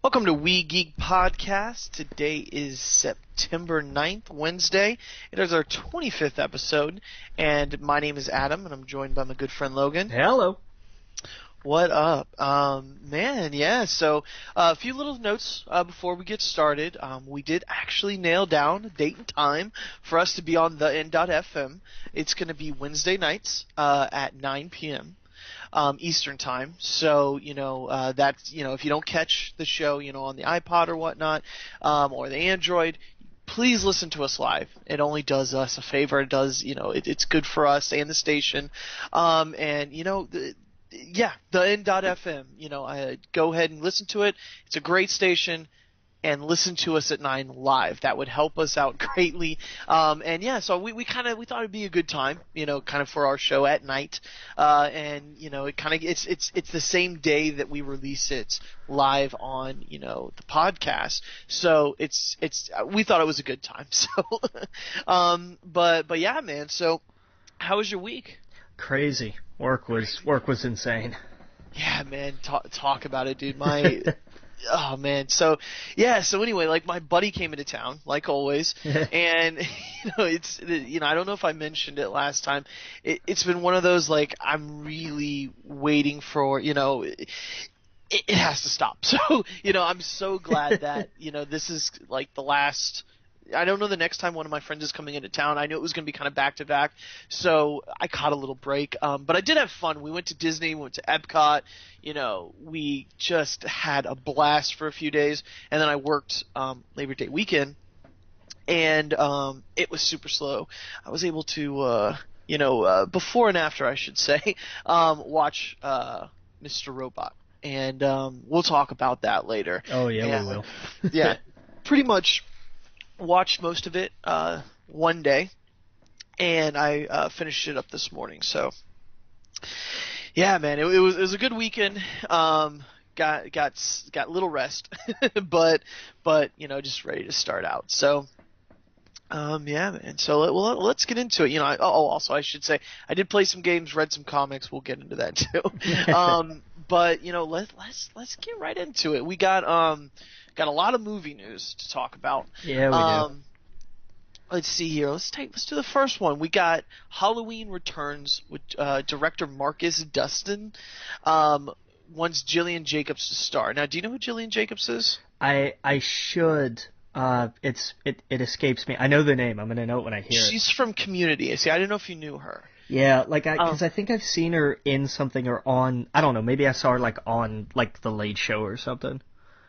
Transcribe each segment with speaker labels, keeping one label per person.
Speaker 1: Welcome to We Geek Podcast. Today is September 9th, Wednesday. It is our 25th episode, and my name is Adam, and I'm joined by my good friend Logan.
Speaker 2: Hello.
Speaker 1: What up? So a few little notes before we get started. We did actually nail down a date and time for us to be on the N.FM. It's going to be Wednesday nights at 9 p.m. Eastern time. So, that's, if you don't catch the show, on the iPod or whatnot, or the Android, please listen to us live. It only does us a favor. It does, it's good for us and the station. The N.FM, go ahead and listen to it. It's a great station. And listen to us at 9 live. That would help us out greatly. So we thought it'd be a good time, kind of for our show at night. It's the same day that we release it live on, the podcast. So we thought it was a good time. So, but yeah, man. So how was your week?
Speaker 2: Crazy. Work was insane.
Speaker 1: Yeah, man. Talk about it, dude. Oh man, so anyway, like my buddy came into town, like always, and I don't know if I mentioned it last time. It's been one of those like I'm really waiting for, it has to stop. So I'm so glad that this is like the last. I don't know the next time one of my friends is coming into town. I knew it was going to be kind of back to back, so I caught a little break. But I did have fun. We went to Disney, we went to Epcot. We just had a blast for a few days, and then I worked Labor Day weekend, and it was super slow. I was able to, before and after, I should say, watch Mr. Robot, and we'll talk about that later.
Speaker 2: Oh yeah, we will.
Speaker 1: Yeah, pretty much. Watched most of it one day, and I finished it up this morning. So, yeah, man, it was a good weekend. Got little rest, but just ready to start out. So, yeah, man. So let's get into it. Also I should say I did play some games, read some comics. We'll get into that too. But let's get right into it. We got a lot of movie news to talk about.
Speaker 2: Yeah, we do.
Speaker 1: Let's see here. Let's do the first one. We got Halloween Returns with director Marcus Dustin. Wants Gillian Jacobs to star. Now, do you know who Gillian Jacobs is?
Speaker 2: I should. It escapes me. I know the name. I'm gonna know it when I hear it.
Speaker 1: She's from Community. See, I didn't know if you knew her.
Speaker 2: Yeah, because I think I've seen her in something or on. I don't know. Maybe I saw her on The Late Show or something.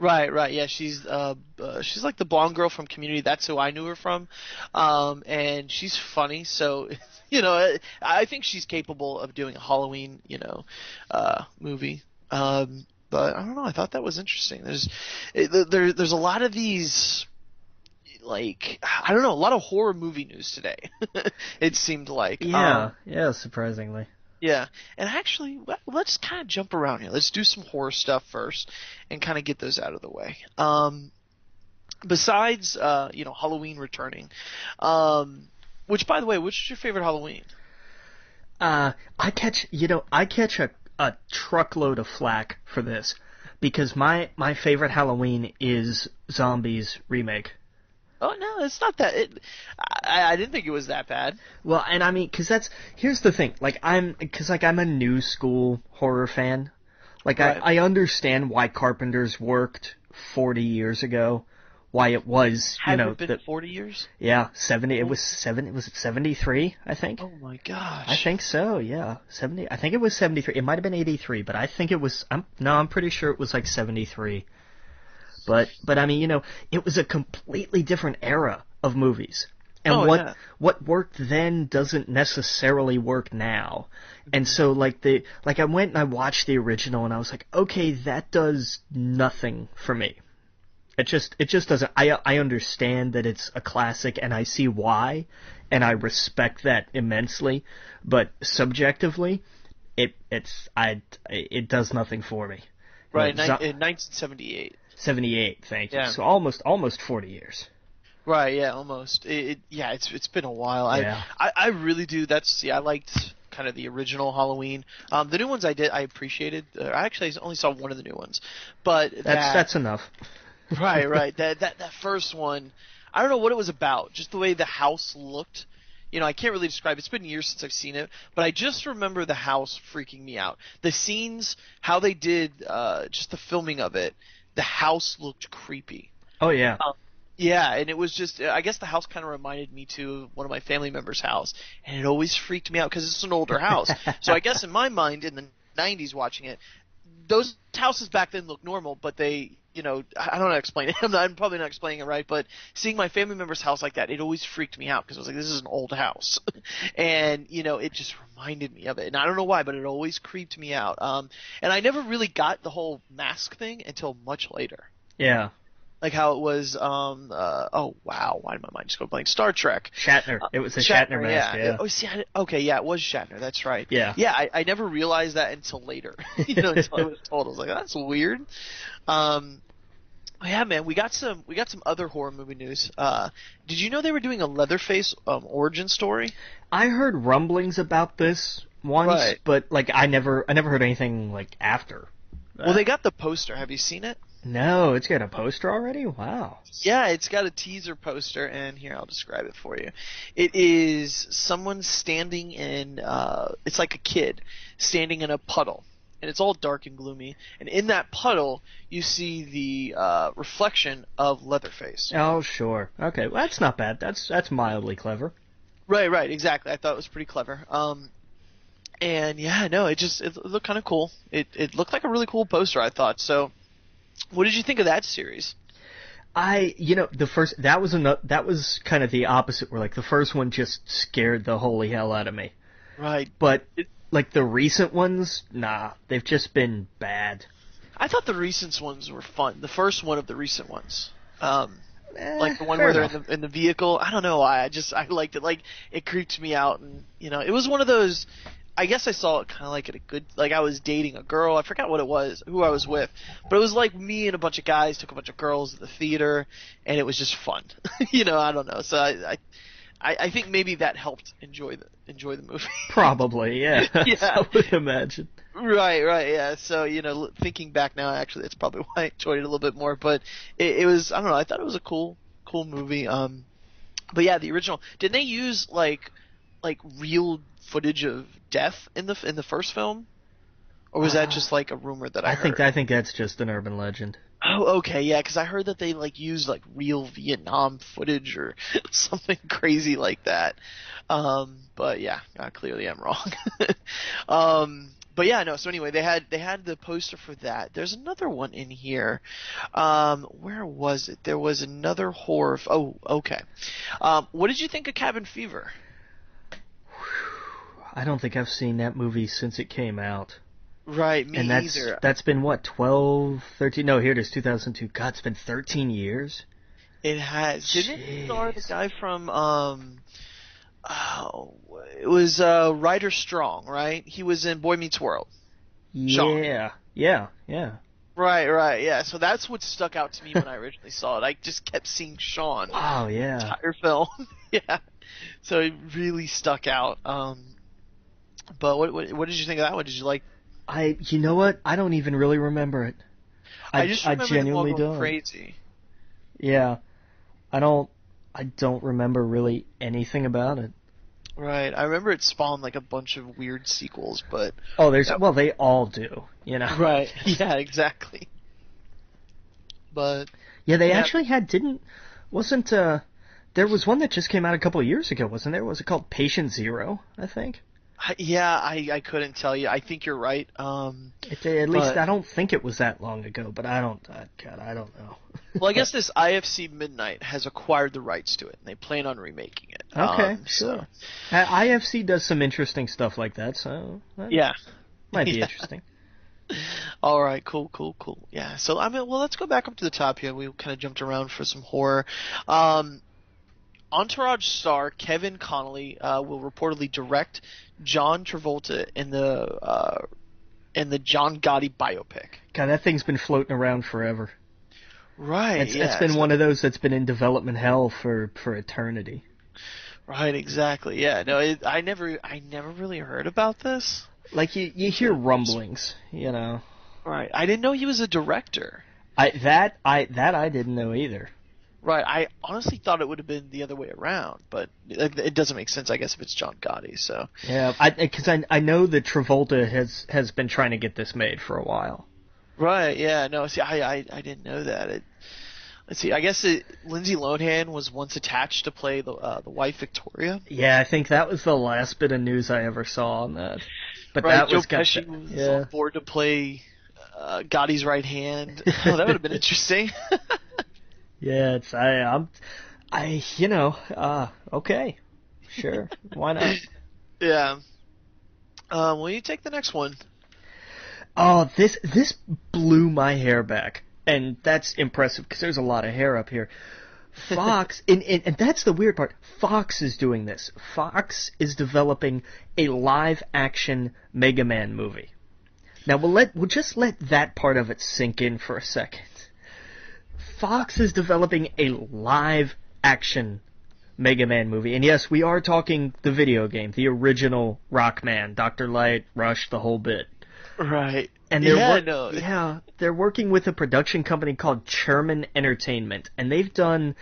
Speaker 1: Right. Yeah, she's like the blonde girl from Community. That's who I knew her from. And she's funny. So, I think she's capable of doing a Halloween, movie. But I don't know. I thought that was interesting. There's a lot of these, like, I don't know, a lot of horror movie news today. It seemed like.
Speaker 2: Yeah, surprisingly.
Speaker 1: Yeah, and actually, let's kind of jump around here. Let's do some horror stuff first, and kind of get those out of the way. Besides, Halloween returning, which, by the way, which is your favorite Halloween?
Speaker 2: I catch a truckload of flack for this, because my favorite Halloween is Zombies remake.
Speaker 1: Oh no, it's not that. I didn't think it was that bad.
Speaker 2: Well, and I mean, here's the thing. I'm a new school horror fan. Right. I understand why Carpenters worked 40 years ago. Why it was,
Speaker 1: Had it been 40 years?
Speaker 2: Yeah, 70. It was 73, I think.
Speaker 1: Oh my gosh.
Speaker 2: I think so. Yeah, 70. I think it was 73. It might have been 83, but I think it was. I'm pretty sure it was like 73. But I mean, it was a completely different era of movies. And what worked then doesn't necessarily work now. And so I went and I watched the original and I was like, okay, that does nothing for me. It just doesn't. I understand that it's a classic and I see why, and I respect that immensely, but subjectively it does nothing for me.
Speaker 1: Right, in 1978.
Speaker 2: 78, thank you.
Speaker 1: Yeah.
Speaker 2: So almost 40 years.
Speaker 1: Right, yeah, almost. It's been a while.
Speaker 2: Yeah.
Speaker 1: I really do. I liked kind of the original Halloween. The new ones I appreciated. I actually only saw one of the new ones, but
Speaker 2: That's enough.
Speaker 1: right. That first one, I don't know what it was about. Just the way the house looked. I can't really describe it. It's been years since I've seen it, but I just remember the house freaking me out. The scenes, how they did just the filming of it, the house looked creepy.
Speaker 2: Oh, yeah.
Speaker 1: Yeah, and it was just, I guess the house kind of reminded me too of one of my family members' house, and it always freaked me out because it's an older house. So I guess in my mind, in the 90s watching it, those houses back then looked normal, but they, I don't know how to explain it. I'm probably not explaining it right, but seeing my family member's house like that, it always freaked me out because I was like, this is an old house. And, it just reminded me of it. And I don't know why, but it always creeped me out. And I never really got the whole mask thing until much later.
Speaker 2: Yeah.
Speaker 1: Like how it was, oh wow, why did my mind just go blank? Star Trek.
Speaker 2: Shatner. It was a Shatner mask, yeah.
Speaker 1: Oh, see, okay, yeah, it was Shatner, that's right.
Speaker 2: Yeah.
Speaker 1: Yeah, I never realized that until later. Until I was told. I was like, that's weird. Yeah, man, we got some other horror movie news. Did you know they were doing a Leatherface origin story?
Speaker 2: I heard rumblings about this once,
Speaker 1: right.
Speaker 2: But like I never heard anything like after.
Speaker 1: Well, they got the poster. Have you seen it?
Speaker 2: No, it's got a poster already? Wow.
Speaker 1: Yeah, it's got a teaser poster, and here, I'll describe it for you. It is someone standing in, it's like a kid standing in a puddle, and it's all dark and gloomy, and in that puddle, you see the reflection of Leatherface.
Speaker 2: Oh, sure. Okay, well, that's not bad. That's mildly clever.
Speaker 1: Right, exactly. I thought it was pretty clever. And yeah, no, it looked kind of cool. It looked like a really cool poster, I thought, so... What did you think of that series?
Speaker 2: That was kind of the opposite, where like the first one just scared the holy hell out of me.
Speaker 1: Right.
Speaker 2: But like the recent ones, nah, they've just been bad.
Speaker 1: I thought the recent ones were fun. The first one of the recent ones. Like the one where they're in the vehicle. I don't know why. I liked it. Like, it creeped me out, and it was one of those. I guess I saw it kind of like like I was dating a girl. I forgot what it was, who I was with, but it was like me and a bunch of guys took a bunch of girls to the theater, and it was just fun. I don't know. So I think maybe that helped enjoy the movie.
Speaker 2: Probably, yeah.
Speaker 1: Yeah,
Speaker 2: I would imagine.
Speaker 1: Right, yeah. So thinking back now, actually, that's probably why I enjoyed it a little bit more. But it was, I don't know. I thought it was a cool movie. But yeah, the original. Didn't they use like real footage of death in the first film, or was that just like a rumor that I heard?
Speaker 2: I think that's just an urban legend.
Speaker 1: Oh, okay, yeah, because I heard that they used real Vietnam footage or something crazy like that. But yeah, clearly I'm wrong. But yeah, no. So anyway, they had the poster for that. There's another one in here. Where was it? There was another horror. Oh, okay. What did you think of Cabin Fever?
Speaker 2: I don't think I've seen that movie since it came out.
Speaker 1: Right, me
Speaker 2: either. That's been, what, 12, 13? No, here it is, 2002. God, it's been 13 years?
Speaker 1: It has. Didn't it star the guy from, it was Ryder Strong, right? He was in Boy Meets World.
Speaker 2: Yeah, yeah.
Speaker 1: Right, yeah. So that's what stuck out to me when I originally saw it. I just kept seeing Sean.
Speaker 2: Oh, yeah.
Speaker 1: The entire film. Yeah. So it really stuck out. But what did you think of that one? Did you like?
Speaker 2: You know what? I don't even really remember it.
Speaker 1: I genuinely
Speaker 2: don't.
Speaker 1: Crazy.
Speaker 2: Yeah, I don't remember really anything about it.
Speaker 1: Right. I remember it spawned a bunch of weird sequels, but
Speaker 2: they all do,
Speaker 1: Right. Yeah, exactly. But
Speaker 2: yeah, they actually there was one that just came out a couple of years ago, wasn't there? Was it called Patient Zero, I think?
Speaker 1: Yeah, I couldn't tell you. I think you're right.
Speaker 2: At least I don't think it was that long ago, but I don't know.
Speaker 1: Well, I guess this IFC Midnight has acquired the rights to it, and they plan on remaking it.
Speaker 2: Okay, sure. IFC does some interesting stuff like that, so
Speaker 1: yeah,
Speaker 2: might be interesting.
Speaker 1: All right, cool. Yeah, so let's go back up to the top here. We kind of jumped around for some horror. Entourage star Kevin Connolly will reportedly direct John Travolta in the John Gotti biopic.
Speaker 2: God, that thing's been floating around forever.
Speaker 1: Right.
Speaker 2: It's been one of those that's been in development hell for eternity.
Speaker 1: Right, exactly. Yeah, no, I never really heard about this.
Speaker 2: Like you hear rumblings, you know.
Speaker 1: Right, I didn't know he was a director.
Speaker 2: I didn't know either.
Speaker 1: Right, I honestly thought it would have been the other way around, but it doesn't make sense, I guess, if it's John Gotti. So
Speaker 2: Yeah, because I know that Travolta has been trying to get this made for a while.
Speaker 1: right, yeah, no, see, I didn't know that. Let's see, I guess Lindsay Lohan was once attached to play the wife Victoria.
Speaker 2: Yeah, I think that was the last bit of news I ever saw on that. But
Speaker 1: Right,
Speaker 2: that
Speaker 1: Joe
Speaker 2: was
Speaker 1: Pesci was on board to play Gotti's right hand. Oh, that would have been interesting.
Speaker 2: Yeah, okay, sure, why not?
Speaker 1: Yeah. Will you take the next one?
Speaker 2: Oh, this blew my hair back, and that's impressive because there's a lot of hair up here. Fox, and that's the weird part. Fox is doing this. Fox is developing a live-action Mega Man movie. Now we'll just let that part of it sink in for a second. Fox is developing a live-action Mega Man movie, and yes, we are talking the video game, the original Rockman, Dr. Light, Rush, the whole bit.
Speaker 1: Right.
Speaker 2: And they're working with a production company called Sherman Entertainment, and they've done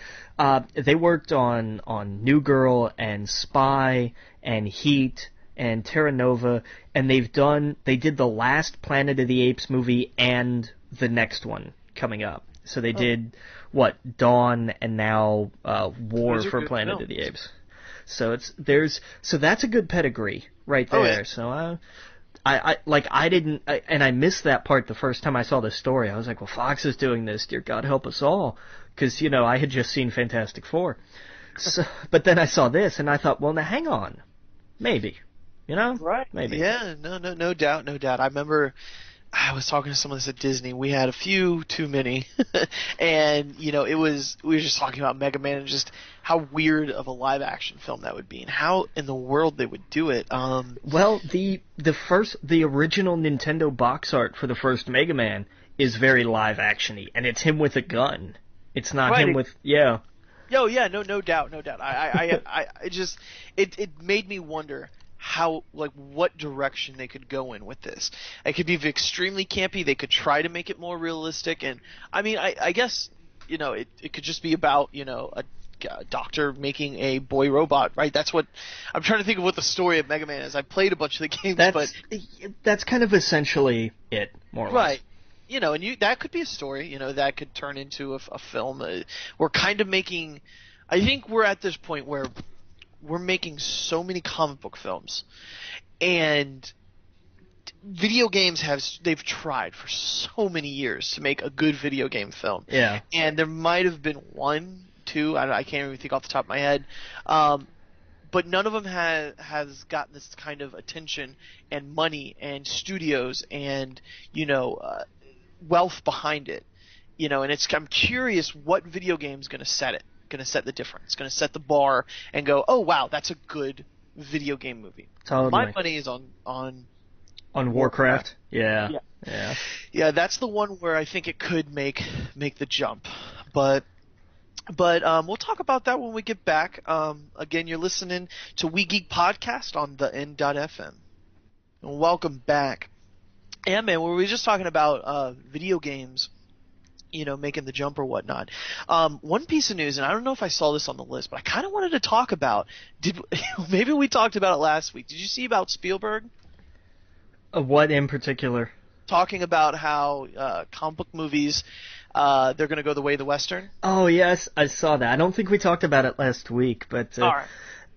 Speaker 2: they worked on New Girl and Spy and Heat and Terra Nova, and they did the last Planet of the Apes movie and the next one coming up. So they did Dawn and now War for Planet of the Apes. So that's a good pedigree right there. Oh, yeah. So I missed that part the first time I saw the story. I was like, well, Fox is doing this. Dear God, help us all. Because, I had just seen Fantastic Four. So, but then I saw this, and I thought, well, now hang on. Maybe.
Speaker 1: Right.
Speaker 2: Maybe.
Speaker 1: Yeah, no doubt. I remember I was talking to someone at Disney. We had a few too many. And, we were just talking about Mega Man and just how weird of a live action film that would be and how in the world they would do it.
Speaker 2: Well, the original Nintendo box art for the first Mega Man is very live actiony, and it's him with a gun. It's not him with
Speaker 1: Oh yeah, no doubt. It made me wonder how, what direction they could go in with this. It could be extremely campy. They could try to make it more realistic, and I mean, I guess it could just be about a doctor making a boy robot, right? That's what I'm trying to think of what the story of Mega Man is. I played a bunch of the games, but
Speaker 2: that's kind of essentially it, more or less.
Speaker 1: Right. And that could be a story. That could turn into a film. We're kind of making. I think we're at this point where we're making so many comic book films, and video games they've tried for so many years to make a good video game film.
Speaker 2: Yeah.
Speaker 1: And there might have been one, two, I can't even think off the top of my head, but none of them has gotten this kind of attention and money and studios and wealth behind it. And I'm curious what video game's going to set it. Going to set the difference, going to set the bar and go, oh wow, that's a good video game movie.
Speaker 2: Totally.
Speaker 1: My money is on
Speaker 2: Warcraft. Yeah.
Speaker 1: That's the one where I think it could make the jump, but we'll talk about that when we get back. Again, you're listening to We Geek Podcast on the N.FM. And welcome back. Yeah, man, we were just talking about video games, making the jump or whatnot. One piece of news, and I don't know if I saw this on the list, but I kind of wanted to talk about. Maybe we talked about it last week. Did you see about Spielberg?
Speaker 2: What in particular?
Speaker 1: Talking about how comic book movies, they're going to go the way of the Western.
Speaker 2: Oh yes, I saw that. I don't think we talked about it last week, but
Speaker 1: all right.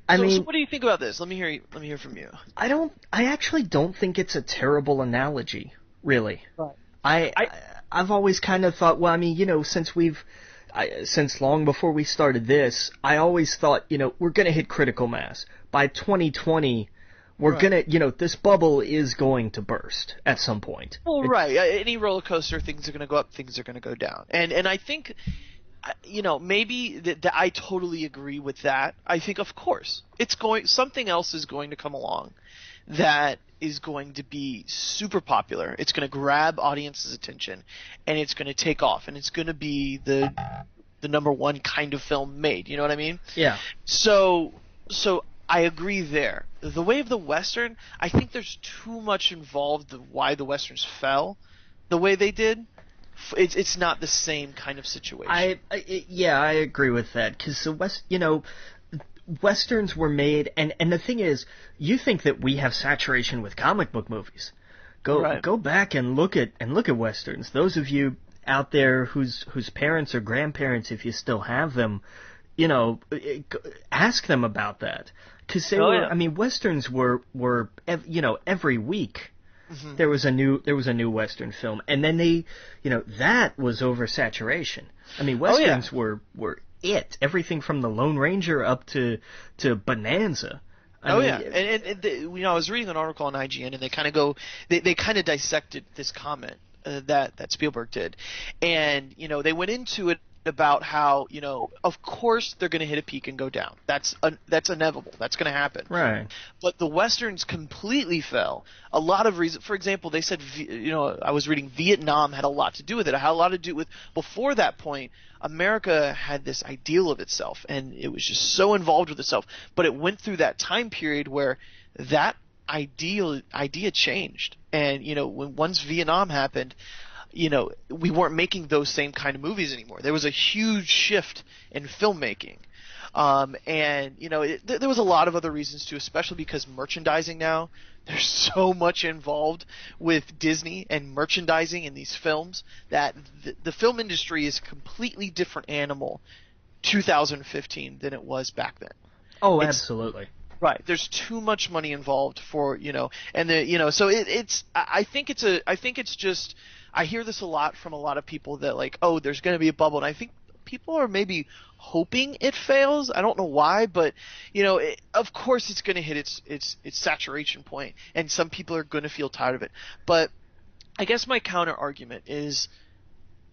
Speaker 1: So what do you think about this? Let me hear from you.
Speaker 2: I actually don't think it's a terrible analogy, really.
Speaker 1: Right.
Speaker 2: I've always kind of thought, well, I mean, since long before we started this, I always thought, we're going to hit critical mass. By 2020, we're going to, this bubble is going to burst at some point.
Speaker 1: Well, right. Any roller coaster, things are going to go up, things are going to go down. And I think, maybe I totally agree with that. I think, of course, something else is going to come along that is going to be super popular. It's going to grab audience's attention, and it's going to take off, and it's going to be the number one kind of film made. You know what I mean?
Speaker 2: Yeah.
Speaker 1: So So I agree there. The way of the Western, I think there's too much involved of why the Westerns fell the way they did. It's not the same kind of situation.
Speaker 2: I agree with that, because Westerns were made, and the thing is, you think that we have saturation with comic book movies. Go back and look at Westerns. Those of you out there whose parents or grandparents, if you still have them, ask them about that, because they were. Yeah. I mean, Westerns were every week. Mm-hmm. There was a new Western film, and then that was oversaturation. I mean, Westerns were it. Everything from the Lone Ranger up to Bonanza. I
Speaker 1: was reading an article on IGN, and they kind of dissected this comment that Spielberg did, and they went into it about how of course they're going to hit a peak and go down. That's inevitable. That's going to happen.
Speaker 2: Right.
Speaker 1: But the Westerns completely fell. A lot of reasons. For example, they said I was reading Vietnam had a lot to do with it. It had a lot to do with before that point. America had this ideal of itself, and it was just so involved with itself. But it went through that time period where that idea changed, and once Vietnam happened, we weren't making those same kind of movies anymore. There was a huge shift in filmmaking. There was a lot of other reasons too, especially because merchandising now, there's so much involved with Disney and merchandising in these films that the film industry is a completely different animal 2015 than it was back then.
Speaker 2: Oh, absolutely.
Speaker 1: Right. There's too much money involved for, so I think it's just, I hear this a lot from a lot of people that there's going to be a bubble, and I think people are maybe hoping it fails. I don't know why, but of course it's going to hit its saturation point, and some people are going to feel tired of it. But I guess my counter argument is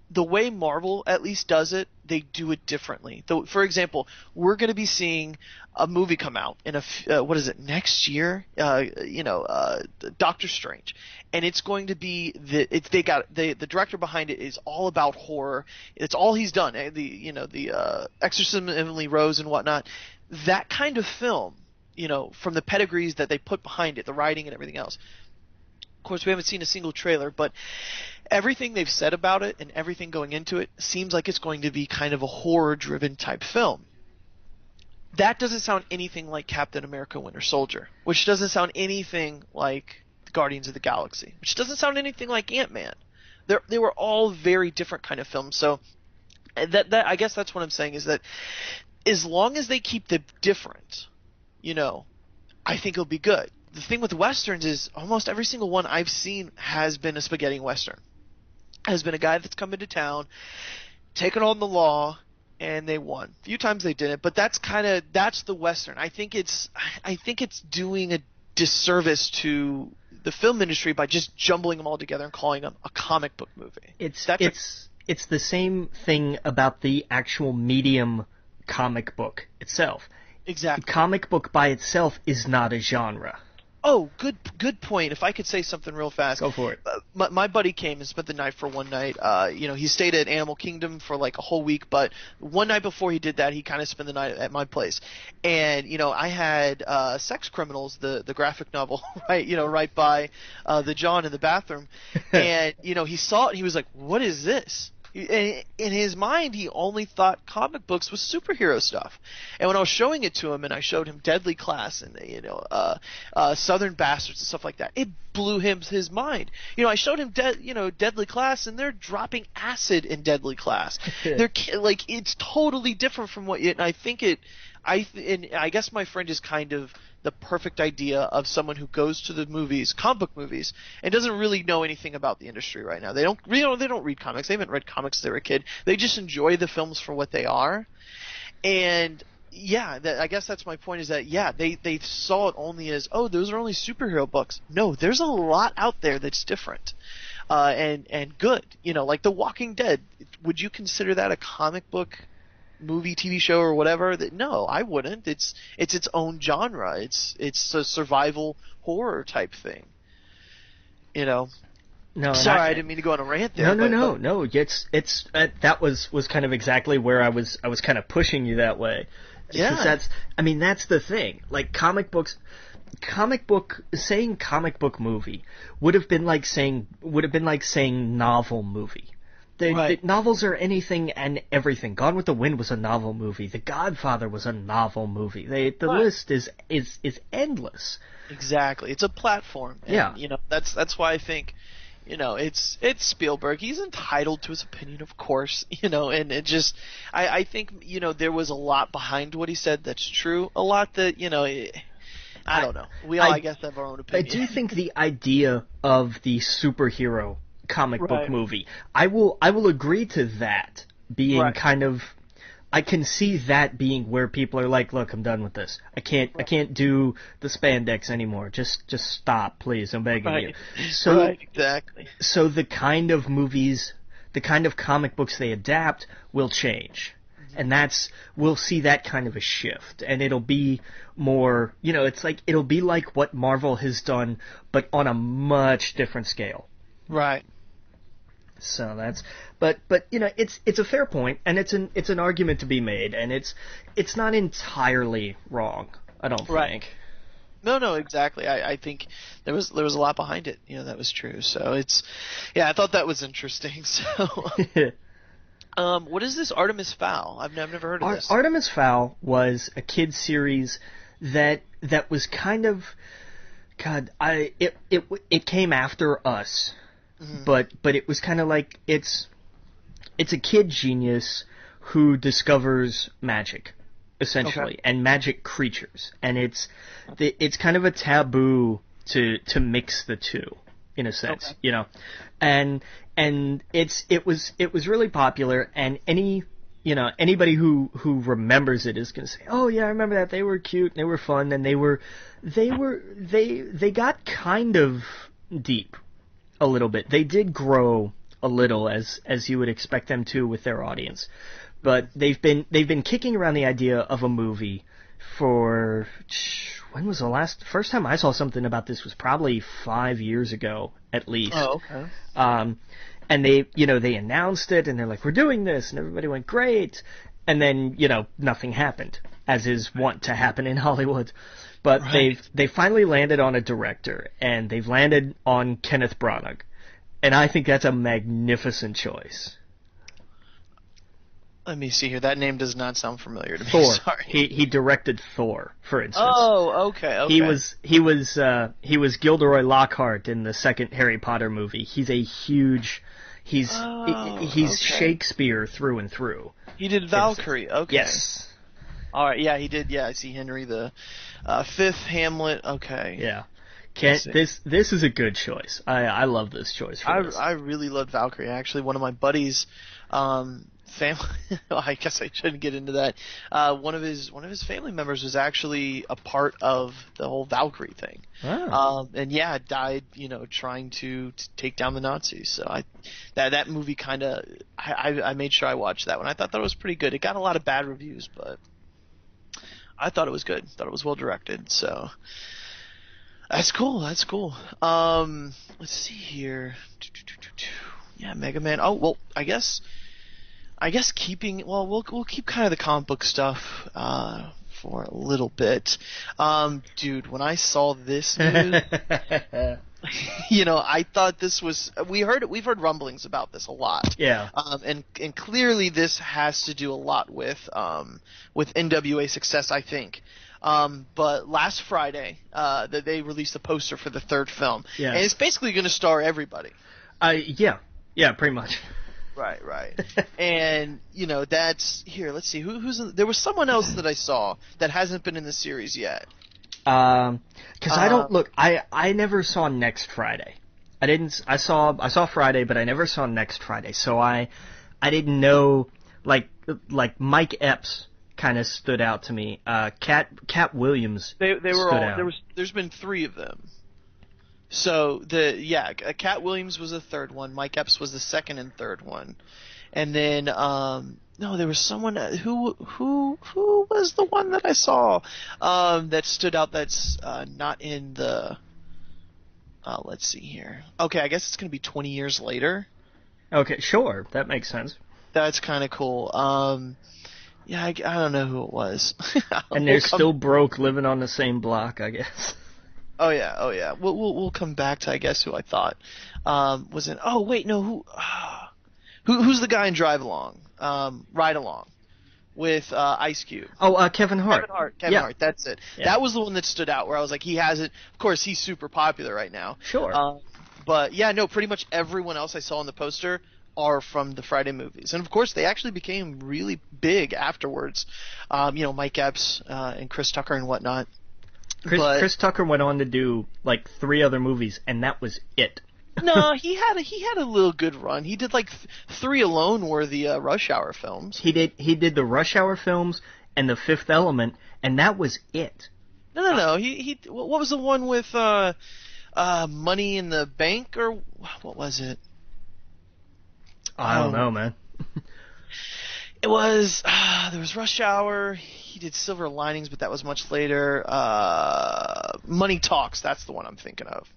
Speaker 1: the way Marvel at least does it, they do it differently. For example, we're going to be seeing a movie come out in next year? Doctor Strange, and it's going to be the director behind it is all about horror. It's all he's done. The Exorcism of Emily Rose and whatnot. That kind of film, from the pedigrees that they put behind it, the writing and everything else. Of course, we haven't seen a single trailer, but everything they've said about it and everything going into it seems like it's going to be kind of a horror-driven type film. That doesn't sound anything like Captain America Winter Soldier, which doesn't sound anything like Guardians of the Galaxy, which doesn't sound anything like Ant-Man. They were all very different kind of films. So that I guess that's what I'm saying, is that as long as they keep them different, I think it'll be good. The thing with Westerns is almost every single one I've seen has been a spaghetti Western. Has been a guy that's come into town, taken on the law, and they won. A few times they didn't, but that's the Western. I think it's doing a disservice to the film industry by just jumbling them all together and calling them a comic book movie.
Speaker 2: It's the same thing about the actual medium comic book itself.
Speaker 1: Exactly.
Speaker 2: Comic book by itself is not a genre.
Speaker 1: Oh, good point. If I could say something real fast.
Speaker 2: Go for it.
Speaker 1: My buddy came and spent the night for one night. He stayed at Animal Kingdom for like a whole week, but one night before he did that, he kind of spent the night at my place. And, I had Sex Criminals, the graphic novel, right by the John in the bathroom. And, he saw it and he was like, what is this? In his mind, he only thought comic books was superhero stuff. And when I was showing it to him, and I showed him Deadly Class and Southern Bastards and stuff like that, it blew his mind. I showed him Deadly Class, and they're dropping acid in Deadly Class. They're it's totally different from what. And I think I guess my friend is kind of the perfect idea of someone who goes to the movies, comic book movies, and doesn't really know anything about the industry right now. They don't read comics. They haven't read comics since they were a kid. They just enjoy the films for what they are. And yeah, I guess that's my point, is that they saw it only as, oh, those are only superhero books. No, there's a lot out there that's different. And good. Like The Walking Dead. Would you consider that a comic book movie, TV show, or whatever? No, I wouldn't. It's its own genre. It's a survival horror type thing. No, sorry, I didn't mean to go on a rant there.
Speaker 2: No. It's that was kind of exactly where I was kind of pushing you that way. Because
Speaker 1: Yeah.
Speaker 2: that's the thing. Like saying comic book movie would have been like saying novel movie. The
Speaker 1: Right.
Speaker 2: novels are anything and everything. Gone with the Wind was a novel movie. The Godfather was a novel movie. The
Speaker 1: Right.
Speaker 2: list is endless.
Speaker 1: Exactly. It's a platform,
Speaker 2: Yeah.
Speaker 1: and that's why I think, it's Spielberg. He's entitled to his opinion, of course, and it just I think, there was a lot behind what he said that's true. A lot that, I don't know. We all, I guess, have our own
Speaker 2: I
Speaker 1: opinion.
Speaker 2: do think the idea of the superhero comic book
Speaker 1: Right.
Speaker 2: movie, I will agree to that being
Speaker 1: Right.
Speaker 2: kind of. I can see that being where people are like, look, I'm done with this. I can't do the spandex anymore. Just stop, please. I'm begging you.
Speaker 1: Right.
Speaker 2: So
Speaker 1: Right. Exactly.
Speaker 2: so the kind of movies, the kind of comic books they adapt will change. And we'll see that kind of a shift, and it'll be more, it'll be like what Marvel has done, but on a much different scale.
Speaker 1: Right.
Speaker 2: So but it's a fair point, and it's an argument to be made, and it's not entirely wrong, I don't
Speaker 1: Right.
Speaker 2: think.
Speaker 1: No, exactly. I think there was a lot behind it. That was true. So I thought that was interesting. So, what is this Artemis Fowl? I've never heard of this.
Speaker 2: Artemis Fowl was a kids series that was kind of, God, it came after us.
Speaker 1: Mm-hmm.
Speaker 2: But it was kind of like it's a kid genius who discovers magic, essentially,
Speaker 1: Okay.
Speaker 2: and magic creatures, and it's kind of a taboo to mix the two in a sense,
Speaker 1: Okay.
Speaker 2: and it was really popular, and anybody who remembers it is going to say, oh yeah, I remember that, they were cute, they were fun, and they got kind of deep. A little bit. They did grow a little, as you would expect them to with their audience, but they've been kicking around the idea of a movie for, when was the first time I saw something about this was probably 5 years ago at least.
Speaker 1: Oh, okay.
Speaker 2: And they announced it, and they're like, we're doing this, and everybody went great, and then nothing happened, as is wont to happen in Hollywood. But
Speaker 1: Right.
Speaker 2: they finally landed on a director, and they've landed on Kenneth Branagh, and I think that's a magnificent choice.
Speaker 1: Let me see here. That name does not sound familiar to me.
Speaker 2: Thor.
Speaker 1: Sorry.
Speaker 2: He directed Thor, for instance.
Speaker 1: Oh, okay.
Speaker 2: He was Gilderoy Lockhart in the second Harry Potter movie. He's he's
Speaker 1: okay.
Speaker 2: Shakespeare through and through.
Speaker 1: He did Valkyrie. Okay.
Speaker 2: Yes.
Speaker 1: All right. Yeah, he did. Yeah, I see Henry the Fifth, Hamlet. Okay.
Speaker 2: Yeah.
Speaker 1: See.
Speaker 2: This is a good choice. I love this choice for this.
Speaker 1: I really loved Valkyrie. Actually, one of my buddies, family. I guess I shouldn't get into that. One of his family members was actually a part of the whole Valkyrie thing.
Speaker 2: Oh.
Speaker 1: And yeah, died. Trying to take down the Nazis. So that movie kind of I made sure I watched that one. I thought that was pretty good. It got a lot of bad reviews, but I thought it was good. Thought it was well directed. So. That's cool. Let's see here. Yeah, Mega Man. Oh well, I guess keeping. Well, we'll keep kind of the comic book stuff for a little bit. Dude, when I saw this news, I thought this was. We've heard rumblings about this a lot.
Speaker 2: Yeah.
Speaker 1: And clearly this has to do a lot with NWA success, I think. But last Friday, they released the poster for the third film,
Speaker 2: Yes.
Speaker 1: and it's basically going to star everybody.
Speaker 2: Yeah, pretty much.
Speaker 1: Right. And that's here. Let's see there was someone else that I saw that hasn't been in the series yet.
Speaker 2: Because I don't look. I never saw Next Friday. I saw Friday, but I never saw Next Friday. So I didn't know. Like Mike Epps kind of stood out to me. Cat Williams.
Speaker 1: They were
Speaker 2: stood
Speaker 1: all
Speaker 2: out.
Speaker 1: there's been 3 of them. So Cat Williams was the third one. Mike Epps was the second and third one, and then no, there was someone who was the one that I saw that stood out. That's not in the. Let's see here. Okay, I guess it's gonna be 20 years later.
Speaker 2: Okay, sure, that makes sense.
Speaker 1: That's kind of cool. Yeah, I don't know who it was.
Speaker 2: And they're still broke, living on the same block, I guess.
Speaker 1: Oh yeah, oh yeah. We'll come back to I guess who I thought was in. Oh wait, no, who's the guy in Drive Along? Ride Along with Ice Cube.
Speaker 2: Oh, Kevin Hart.
Speaker 1: Kevin Hart. That's it.
Speaker 2: Yeah.
Speaker 1: That was the one that stood out where I was like, he has it. Of course, he's super popular right now.
Speaker 2: Sure.
Speaker 1: But yeah, no, pretty much everyone else I saw on the poster are from the Friday movies, and of course they actually became really big afterwards. Mike Epps and Chris Tucker and whatnot.
Speaker 2: Chris Tucker went on to do like 3 other movies, and that was it.
Speaker 1: No, he had a little good run. He did like 3 alone were the Rush Hour films.
Speaker 2: He did the Rush Hour films and the Fifth Element, and that was it.
Speaker 1: No. He what was the one with Money in the Bank, or what was it?
Speaker 2: I don't know, man.
Speaker 1: It was there was Rush Hour. He did Silver Linings, but that was much later. Money Talks. That's the one I'm thinking of.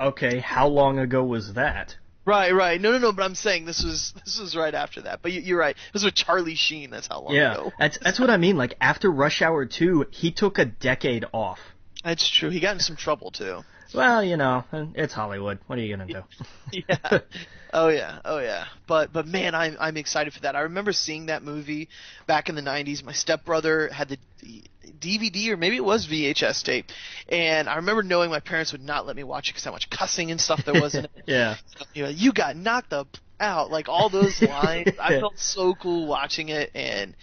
Speaker 2: Okay, how long ago was that?
Speaker 1: Right. No. But I'm saying this was right after that. But you're right. This was with Charlie Sheen. That's how long ago.
Speaker 2: Yeah, that's what I mean. Like after Rush Hour 2, he took a decade off.
Speaker 1: That's true. He got in some trouble too.
Speaker 2: Well, it's Hollywood. What are you gonna do?
Speaker 1: Yeah. Oh yeah. But man, I'm excited for that. I remember seeing that movie back in the 90s. My stepbrother had the DVD, or maybe it was VHS tape, and I remember knowing my parents would not let me watch it because how much cussing and stuff there was in it.
Speaker 2: Yeah.
Speaker 1: You got knocked out, like all those lines. I felt so cool watching it, and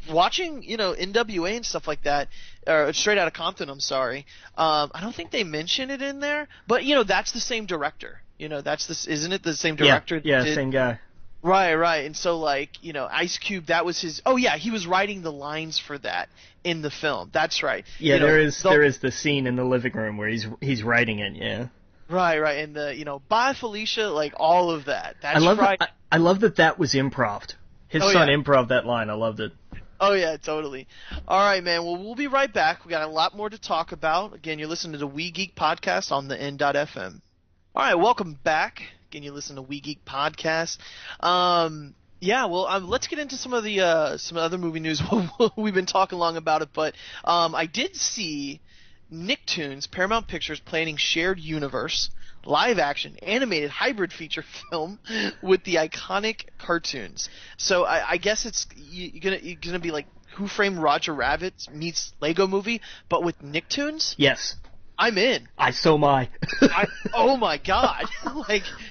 Speaker 1: watching NWA and stuff like that, or Straight Outta Compton. I'm sorry, I don't think they mention it in there, but that's the same director. Isn't it the same director?
Speaker 2: Yeah, same guy.
Speaker 1: Right. And so Ice Cube, that was his. Oh yeah, he was writing the lines for that in the film. That's right.
Speaker 2: Yeah, there is the scene in the living room where he's writing it. Yeah.
Speaker 1: Right, and the Bye Felicia, like all of that. That's right.
Speaker 2: I love that was improv. His son improv that line. I loved it.
Speaker 1: Oh yeah, totally. All right, man. Well, we'll be right back. We got a lot more to talk about. Again, you're listening to the We Geek podcast on the N.FM. All right, welcome back. Again, you listen to We Geek podcast. Let's get into some other movie news. We've been talking long about it, but I did see Nicktoons, Paramount Pictures, planning shared universe, live-action, animated hybrid feature film with the iconic cartoons. So I guess you're gonna be like Who Framed Roger Rabbit meets Lego Movie, but with Nicktoons?
Speaker 2: Yes.
Speaker 1: I'm in.
Speaker 2: So am I.
Speaker 1: Oh my god!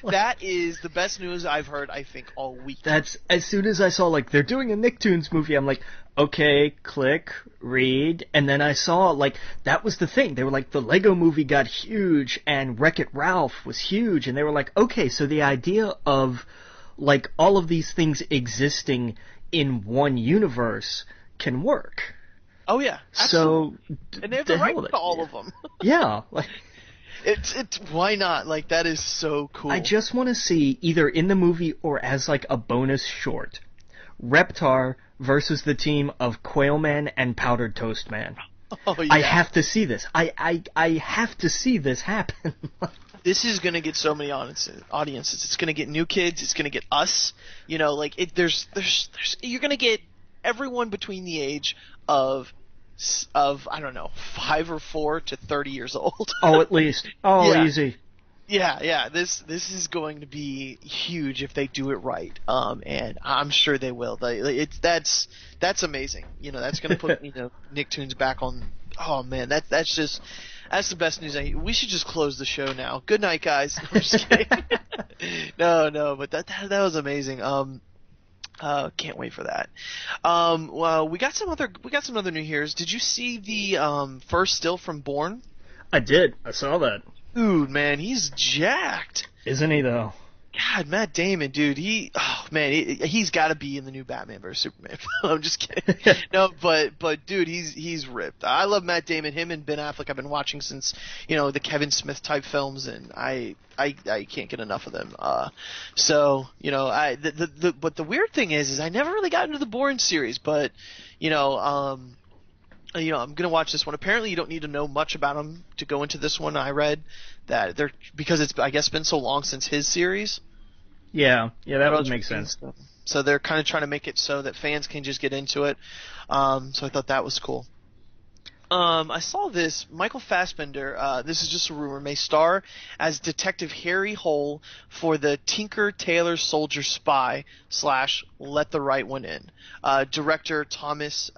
Speaker 1: That is the best news I've heard, I think, all week.
Speaker 2: That's as soon as I saw they're doing a Nicktoons movie, I'm like, okay, click, read, and then I saw that was the thing. They were like, the Lego Movie got huge, and Wreck-It Ralph was huge, and they were like, okay, so the idea of all of these things existing in one universe can work.
Speaker 1: Oh yeah, absolutely.
Speaker 2: So
Speaker 1: and they have the right to all of them.
Speaker 2: Yeah,
Speaker 1: it's why not? That is so cool.
Speaker 2: I just want to see either in the movie or as a bonus short, Reptar versus the team of Quailman and Powdered Toast Man.
Speaker 1: Oh yeah.
Speaker 2: I have to see this. I have to see this happen.
Speaker 1: This is gonna get so many audiences. It's gonna get new kids. It's gonna get us. There's you're gonna get everyone between the age of I don't know 5 or 4 to 30 years old.
Speaker 2: Oh, at least. Oh,
Speaker 1: yeah.
Speaker 2: Easy.
Speaker 1: Yeah. This is going to be huge if they do it right. And I'm sure they will. That's amazing. That's going to put Nicktoons back on. Oh man, that's the best news. We should just close the show now. Good night, guys. I'm just kidding. No, but that was amazing. Can't wait for that. Well, we got some other new heroes. Did you see the first still from Bourne?
Speaker 2: I did. I saw that.
Speaker 1: Dude, man, he's jacked.
Speaker 2: Isn't he though?
Speaker 1: God, Matt Damon, dude, he's got to be in the new Batman vs Superman. I'm just kidding. No, but dude, he's ripped. I love Matt Damon. Him and Ben Affleck I've been watching since the Kevin Smith type films, and I can't get enough of them. But the weird thing is I never really got into the Bourne series, but I'm gonna watch this one. Apparently, you don't need to know much about him to go into this one. I read that because it's I guess been so long since his series.
Speaker 2: Yeah, that would make sense.
Speaker 1: So they're kind of trying to make it so that fans can just get into it. So I thought that was cool. I saw this. Michael Fassbender, this is just a rumor, may star as Detective Harry Hole for the Tinker Tailor Soldier Spy / Let the Right One In. Director Thomas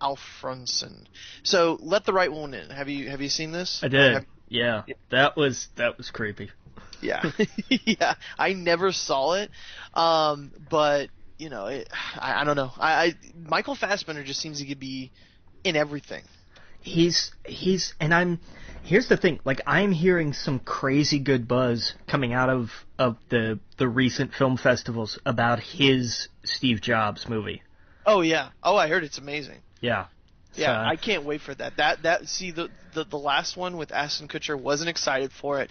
Speaker 1: Alfredson. So Let the Right One In. Have you seen this?
Speaker 2: I did. Yeah. That was creepy.
Speaker 1: Yeah. Yeah. I never saw it. But you know, I don't know. Michael Fassbender just seems to be in everything.
Speaker 2: Here's the thing, like, I'm hearing some crazy good buzz coming out of the recent film festivals about his Steve Jobs movie.
Speaker 1: Oh yeah. Oh, I heard it's amazing.
Speaker 2: Yeah.
Speaker 1: Yeah, I can't wait for that. See the last one with Ashton Kutcher, wasn't excited for it.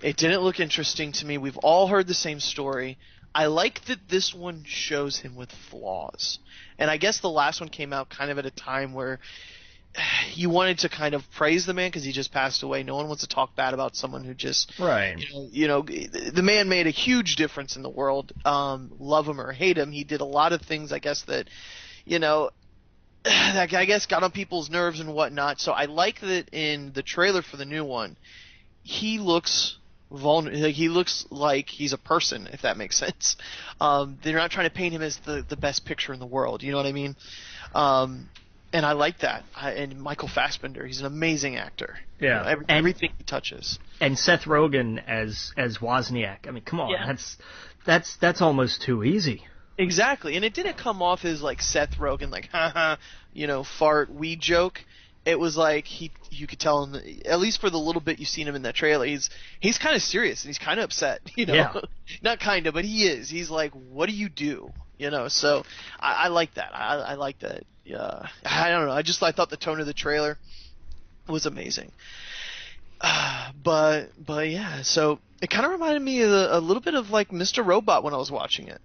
Speaker 1: It didn't look interesting to me. We've all heard the same story. I like that this one shows him with flaws. And I guess the last one came out kind of at a time where you wanted to kind of praise the man because he just passed away. No one wants to talk bad about someone who just,
Speaker 2: right.
Speaker 1: You know, the man made a huge difference in the world. Love him or hate him, he did a lot of things, I guess, that, you know, that I guess got on people's nerves and whatnot. So I like that in the trailer for the new one, he looks vulnerable. Like, he looks like he's a person, if that makes sense. They're not trying to paint him as the best picture in the world. You know what I mean? And I like that. And Michael Fassbender, he's an amazing actor.
Speaker 2: Yeah,
Speaker 1: you know, everything he touches.
Speaker 2: And Seth Rogen as Wozniak. I mean, come on,
Speaker 1: yeah.
Speaker 2: that's almost too easy.
Speaker 1: Exactly, and it didn't come off as like Seth Rogen, like haha, you know, fart weed joke. It was like you could tell him, at least for the little bit you've seen him in that trailer, he's kind of serious and he's kind of upset. You know,
Speaker 2: yeah.
Speaker 1: Not kind of, but he is. He's like, what do you do? You know, so I like that. I like that. Yeah, I don't know. I thought the tone of the trailer was amazing. But yeah, so it kind of reminded me of a little bit of like Mr. Robot when I was watching it.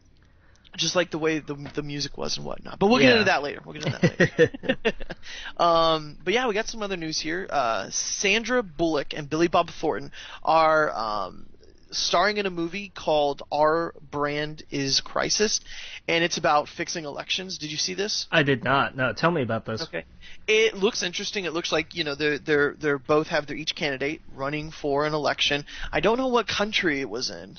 Speaker 1: Just like the way the music was and whatnot. But we'll get into that later. But yeah, we got some other news here. Sandra Bullock and Billy Bob Thornton are starring in a movie called Our Brand is Crisis, and it's about fixing elections. Did you see this?
Speaker 2: I did not. No, tell me about this.
Speaker 1: Okay. It looks interesting. It looks like, you know, they're both have their each candidate running for an election. I don't know what country it was in.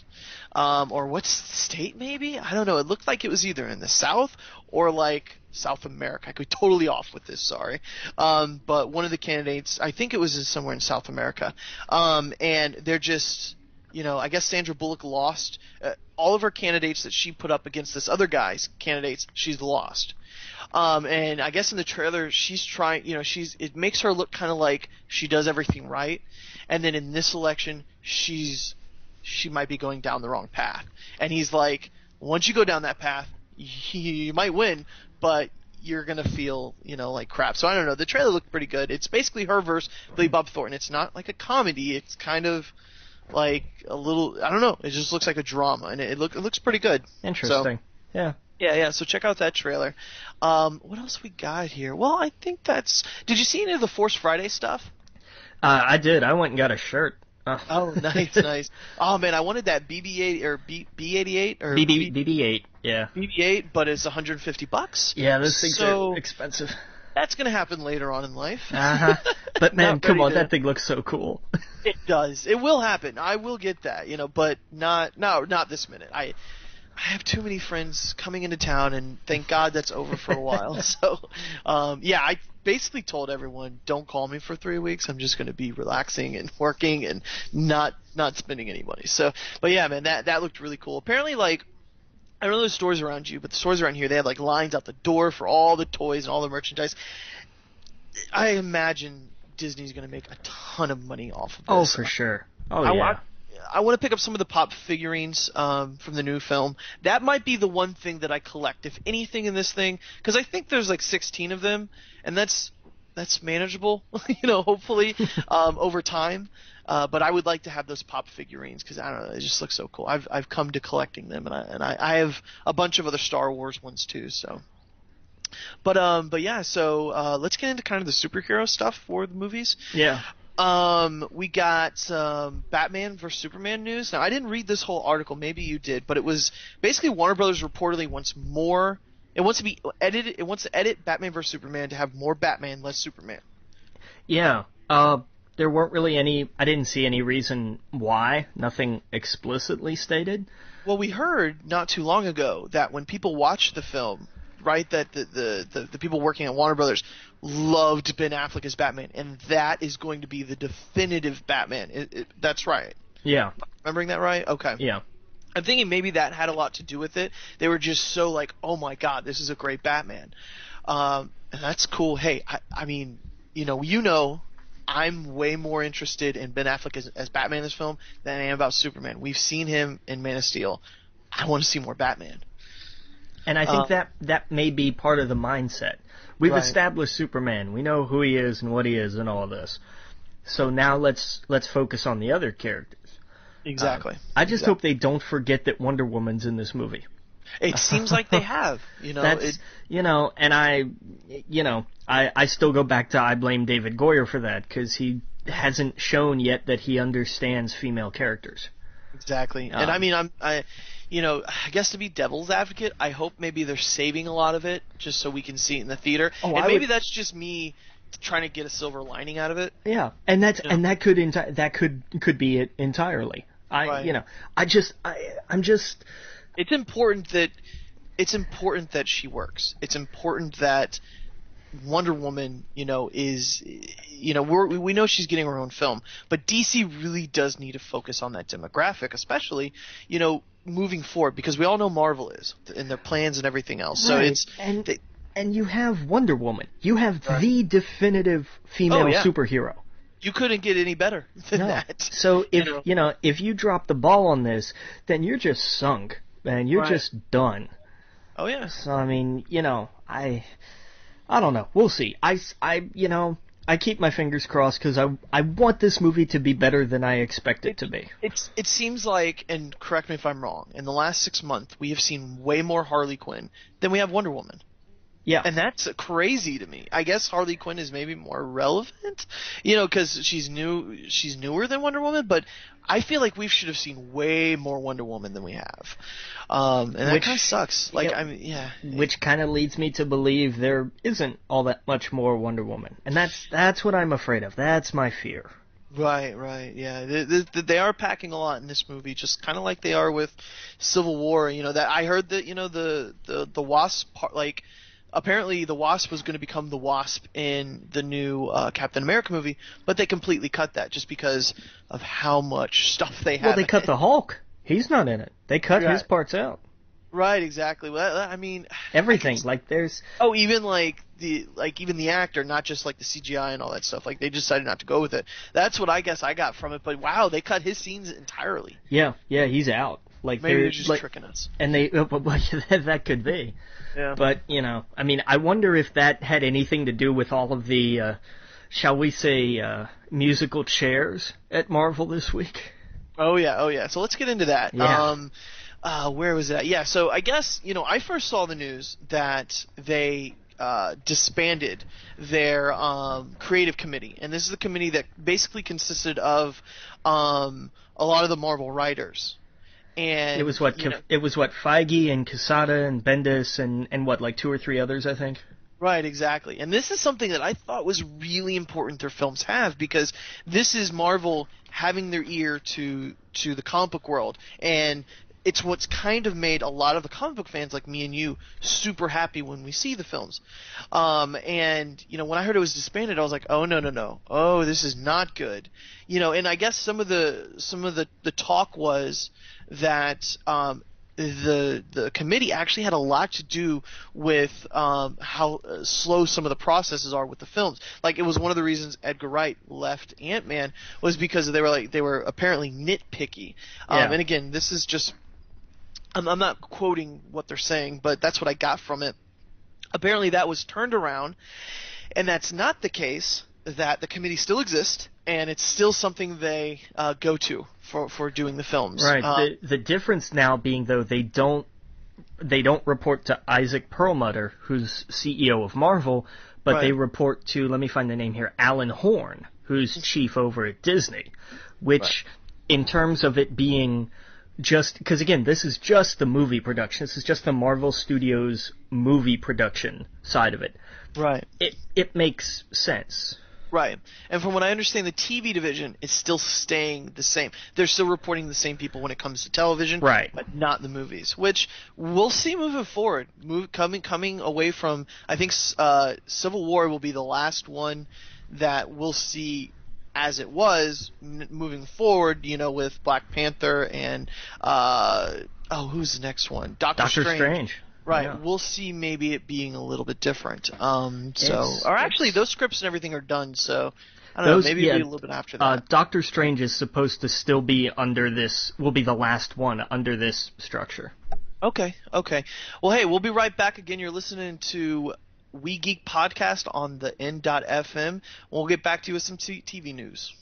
Speaker 1: Or what state maybe? I don't know. It looked like it was either in the South or like South America. I could be totally off with this, sorry. But one of the candidates, I think it was somewhere in South America. And they're just, you know, I guess Sandra Bullock lost. All of her candidates that she put up against this other guy's candidates, she's lost. And I guess in the trailer, she's trying, you know, it makes her look kind of like she does everything right. And then in this election, she might be going down the wrong path. And he's like, once you go down that path, you might win, but you're going to feel, you know, like crap. So I don't know. The trailer looked pretty good. It's basically her versus Billy Bob Thornton. It's not like a comedy. It's kind of like a little, I don't know. It just looks like a drama, and it looks pretty good.
Speaker 2: Interesting.
Speaker 1: So,
Speaker 2: yeah.
Speaker 1: Yeah. So check out that trailer. What else we got here? Well, I think that's. Did you see any of the Force Friday stuff?
Speaker 2: I did. I went and got a shirt.
Speaker 1: Oh, nice. Oh man, I wanted that BB-8 or B88 or
Speaker 2: BB8. Yeah.
Speaker 1: BB-8, but it's $150.
Speaker 2: Yeah, those things are expensive.
Speaker 1: That's gonna happen later on in life.
Speaker 2: But man, come on, that thing looks so cool.
Speaker 1: It does. It will happen. I will get that, you know, but not this minute. I have too many friends coming into town, and thank God that's over for a while. So, yeah, I basically told everyone, don't call me for 3 weeks. I'm just going to be relaxing and working and not spending any money. So, but yeah, man, that looked really cool. Apparently, like, I don't know the stores around you, but the stores around here, they have like lines out the door for all the toys and all the merchandise. I imagine Disney's going to make a ton of money off of this.
Speaker 2: Oh, for sure. Oh, yeah.
Speaker 1: I want to pick up some of the pop figurines from the new film. That might be the one thing that I collect, if anything, in this thing, because I think there's like 16 of them, and that's manageable, you know, hopefully over time. But I would like to have those pop figurines because I don't know, they just look so cool. I've come to collecting them, and I have a bunch of other Star Wars ones too. So, but yeah, so let's get into kind of the superhero stuff for the movies.
Speaker 2: Yeah.
Speaker 1: We got some Batman vs Superman news. Now, I didn't read this whole article. Maybe you did, but it was basically Warner Brothers reportedly wants more. It wants to be edited. It wants to edit Batman vs Superman to have more Batman, less Superman.
Speaker 2: Yeah. There weren't really any. I didn't see any reason why. Nothing explicitly stated.
Speaker 1: Well, we heard not too long ago that when people watched the film, right, that the people working at Warner Brothers loved Ben Affleck as Batman, and that is going to be the definitive Batman. That's right.
Speaker 2: Yeah.
Speaker 1: Remembering that right? Okay.
Speaker 2: Yeah.
Speaker 1: I'm thinking maybe that had a lot to do with it. They were just so like, oh my god, this is a great Batman. And that's cool. Hey, I mean, I'm way more interested in Ben Affleck as Batman in this film than I am about Superman. We've seen him in Man of Steel. I want to see more Batman.
Speaker 2: And I think that may be part of the mindset. We've established Superman. We know who he is and what he is and all of this. So now let's focus on the other characters.
Speaker 1: Exactly.
Speaker 2: I just hope they don't forget that Wonder Woman's in this movie.
Speaker 1: It seems like they have,
Speaker 2: That's, and I still go back to I blame David Goyer for that because he hasn't shown yet that he understands female characters.
Speaker 1: Exactly. And I mean, I guess to be devil's advocate, I hope maybe they're saving a lot of it just so we can see it in the theater. And maybe that's just me trying to get a silver lining out of it.
Speaker 2: Yeah, and that could be it entirely. I'm just.
Speaker 1: It's important that she works. It's important that Wonder Woman, is, we know she's getting her own film, but DC really does need to focus on that demographic, especially, moving forward, because we all know Marvel is in their plans and everything else.
Speaker 2: Right.
Speaker 1: So
Speaker 2: and you have Wonder Woman. You have the definitive female superhero.
Speaker 1: You couldn't get any better than that.
Speaker 2: So if you drop the ball on this, then you're just sunk, and you're just done.
Speaker 1: Oh yeah.
Speaker 2: So I mean, I don't know. We'll see. I keep my fingers crossed because I want this movie to be better than I expect it to be.
Speaker 1: It seems like, and correct me if I'm wrong, in the last 6 months we have seen way more Harley Quinn than we have Wonder Woman.
Speaker 2: Yeah.
Speaker 1: And that's crazy to me. I guess Harley Quinn is maybe more relevant, because she's newer than Wonder Woman, but I feel like we should have seen way more Wonder Woman than we have. And that kind of sucks.
Speaker 2: Which kind of leads me to believe there isn't all that much more Wonder Woman. And that's what I'm afraid of. That's my fear.
Speaker 1: Right, yeah. They are packing a lot in this movie, just kind of like they are with Civil War. That I heard that, the Wasp part, like, apparently the Wasp was going to become the Wasp in the new Captain America movie, but they completely cut that just because of how much stuff they have.
Speaker 2: Well, they cut the Hulk. He's not in it. They cut his parts out.
Speaker 1: Right, exactly. Well, I mean,
Speaker 2: everything. Like there's
Speaker 1: even even the actor, not just like the CGI and all that stuff. Like they decided not to go with it. That's what I guess I got from it. But wow, they cut his scenes entirely.
Speaker 2: Yeah, he's out. Like
Speaker 1: maybe they're just tricking us.
Speaker 2: And that could be.
Speaker 1: Yeah.
Speaker 2: But I mean, I wonder if that had anything to do with all of the, shall we say, musical chairs at Marvel this week.
Speaker 1: Oh yeah. So let's get into that.
Speaker 2: Yeah.
Speaker 1: Where was that? Yeah. So I guess I first saw the news that they disbanded their creative committee, and this is the committee that basically consisted of a lot of the Marvel writers. And
Speaker 2: it was what Feige and Quesada and Bendis and what, like 2 or 3 others, I think.
Speaker 1: Right, exactly. And this is something that I thought was really important their films have, because this is Marvel having their ear to the comic book world, and it's what's kind of made a lot of the comic book fans like me and you super happy when we see the films. And when I heard it was disbanded, I was like, oh no, oh, this is not good. And I guess some of the talk was that the committee actually had a lot to do with how slow some of the processes are with the films. Like, it was one of the reasons Edgar Wright left Ant-Man was because they were apparently nitpicky. And again, this is just I'm not quoting what they're saying, but that's what I got from it. Apparently that was turned around, and that's not the case, that the committee still exists, and it's still something they go to for doing the films.
Speaker 2: Right. The difference now being, though, they don't report to Isaac Perlmutter, who's CEO of Marvel, but they report to, let me find the name here, Alan Horn, who's chief over at Disney, which, in terms of it being just, because again, this is just the movie production. This is just the Marvel Studios movie production side of it.
Speaker 1: Right.
Speaker 2: It makes sense.
Speaker 1: Right. And from what I understand, the TV division is still staying the same. They're still reporting the same people when it comes to television,
Speaker 2: right,
Speaker 1: but not the movies, which we'll see moving forward. Coming away from, I think Civil War will be the last one that we'll see as it was moving forward, with Black Panther and who's the next one? Doctor Strange. Right, yeah. We'll see maybe it being a little bit different. Actually, those scripts and everything are done, so I don't know, maybe it'll be a little bit after that.
Speaker 2: Doctor Strange is supposed to still be under this, will be the last one under this structure.
Speaker 1: Okay. Well, hey, we'll be right back again. You're listening to We Geek Podcast on the N.FM. We'll get back to you with some TV news.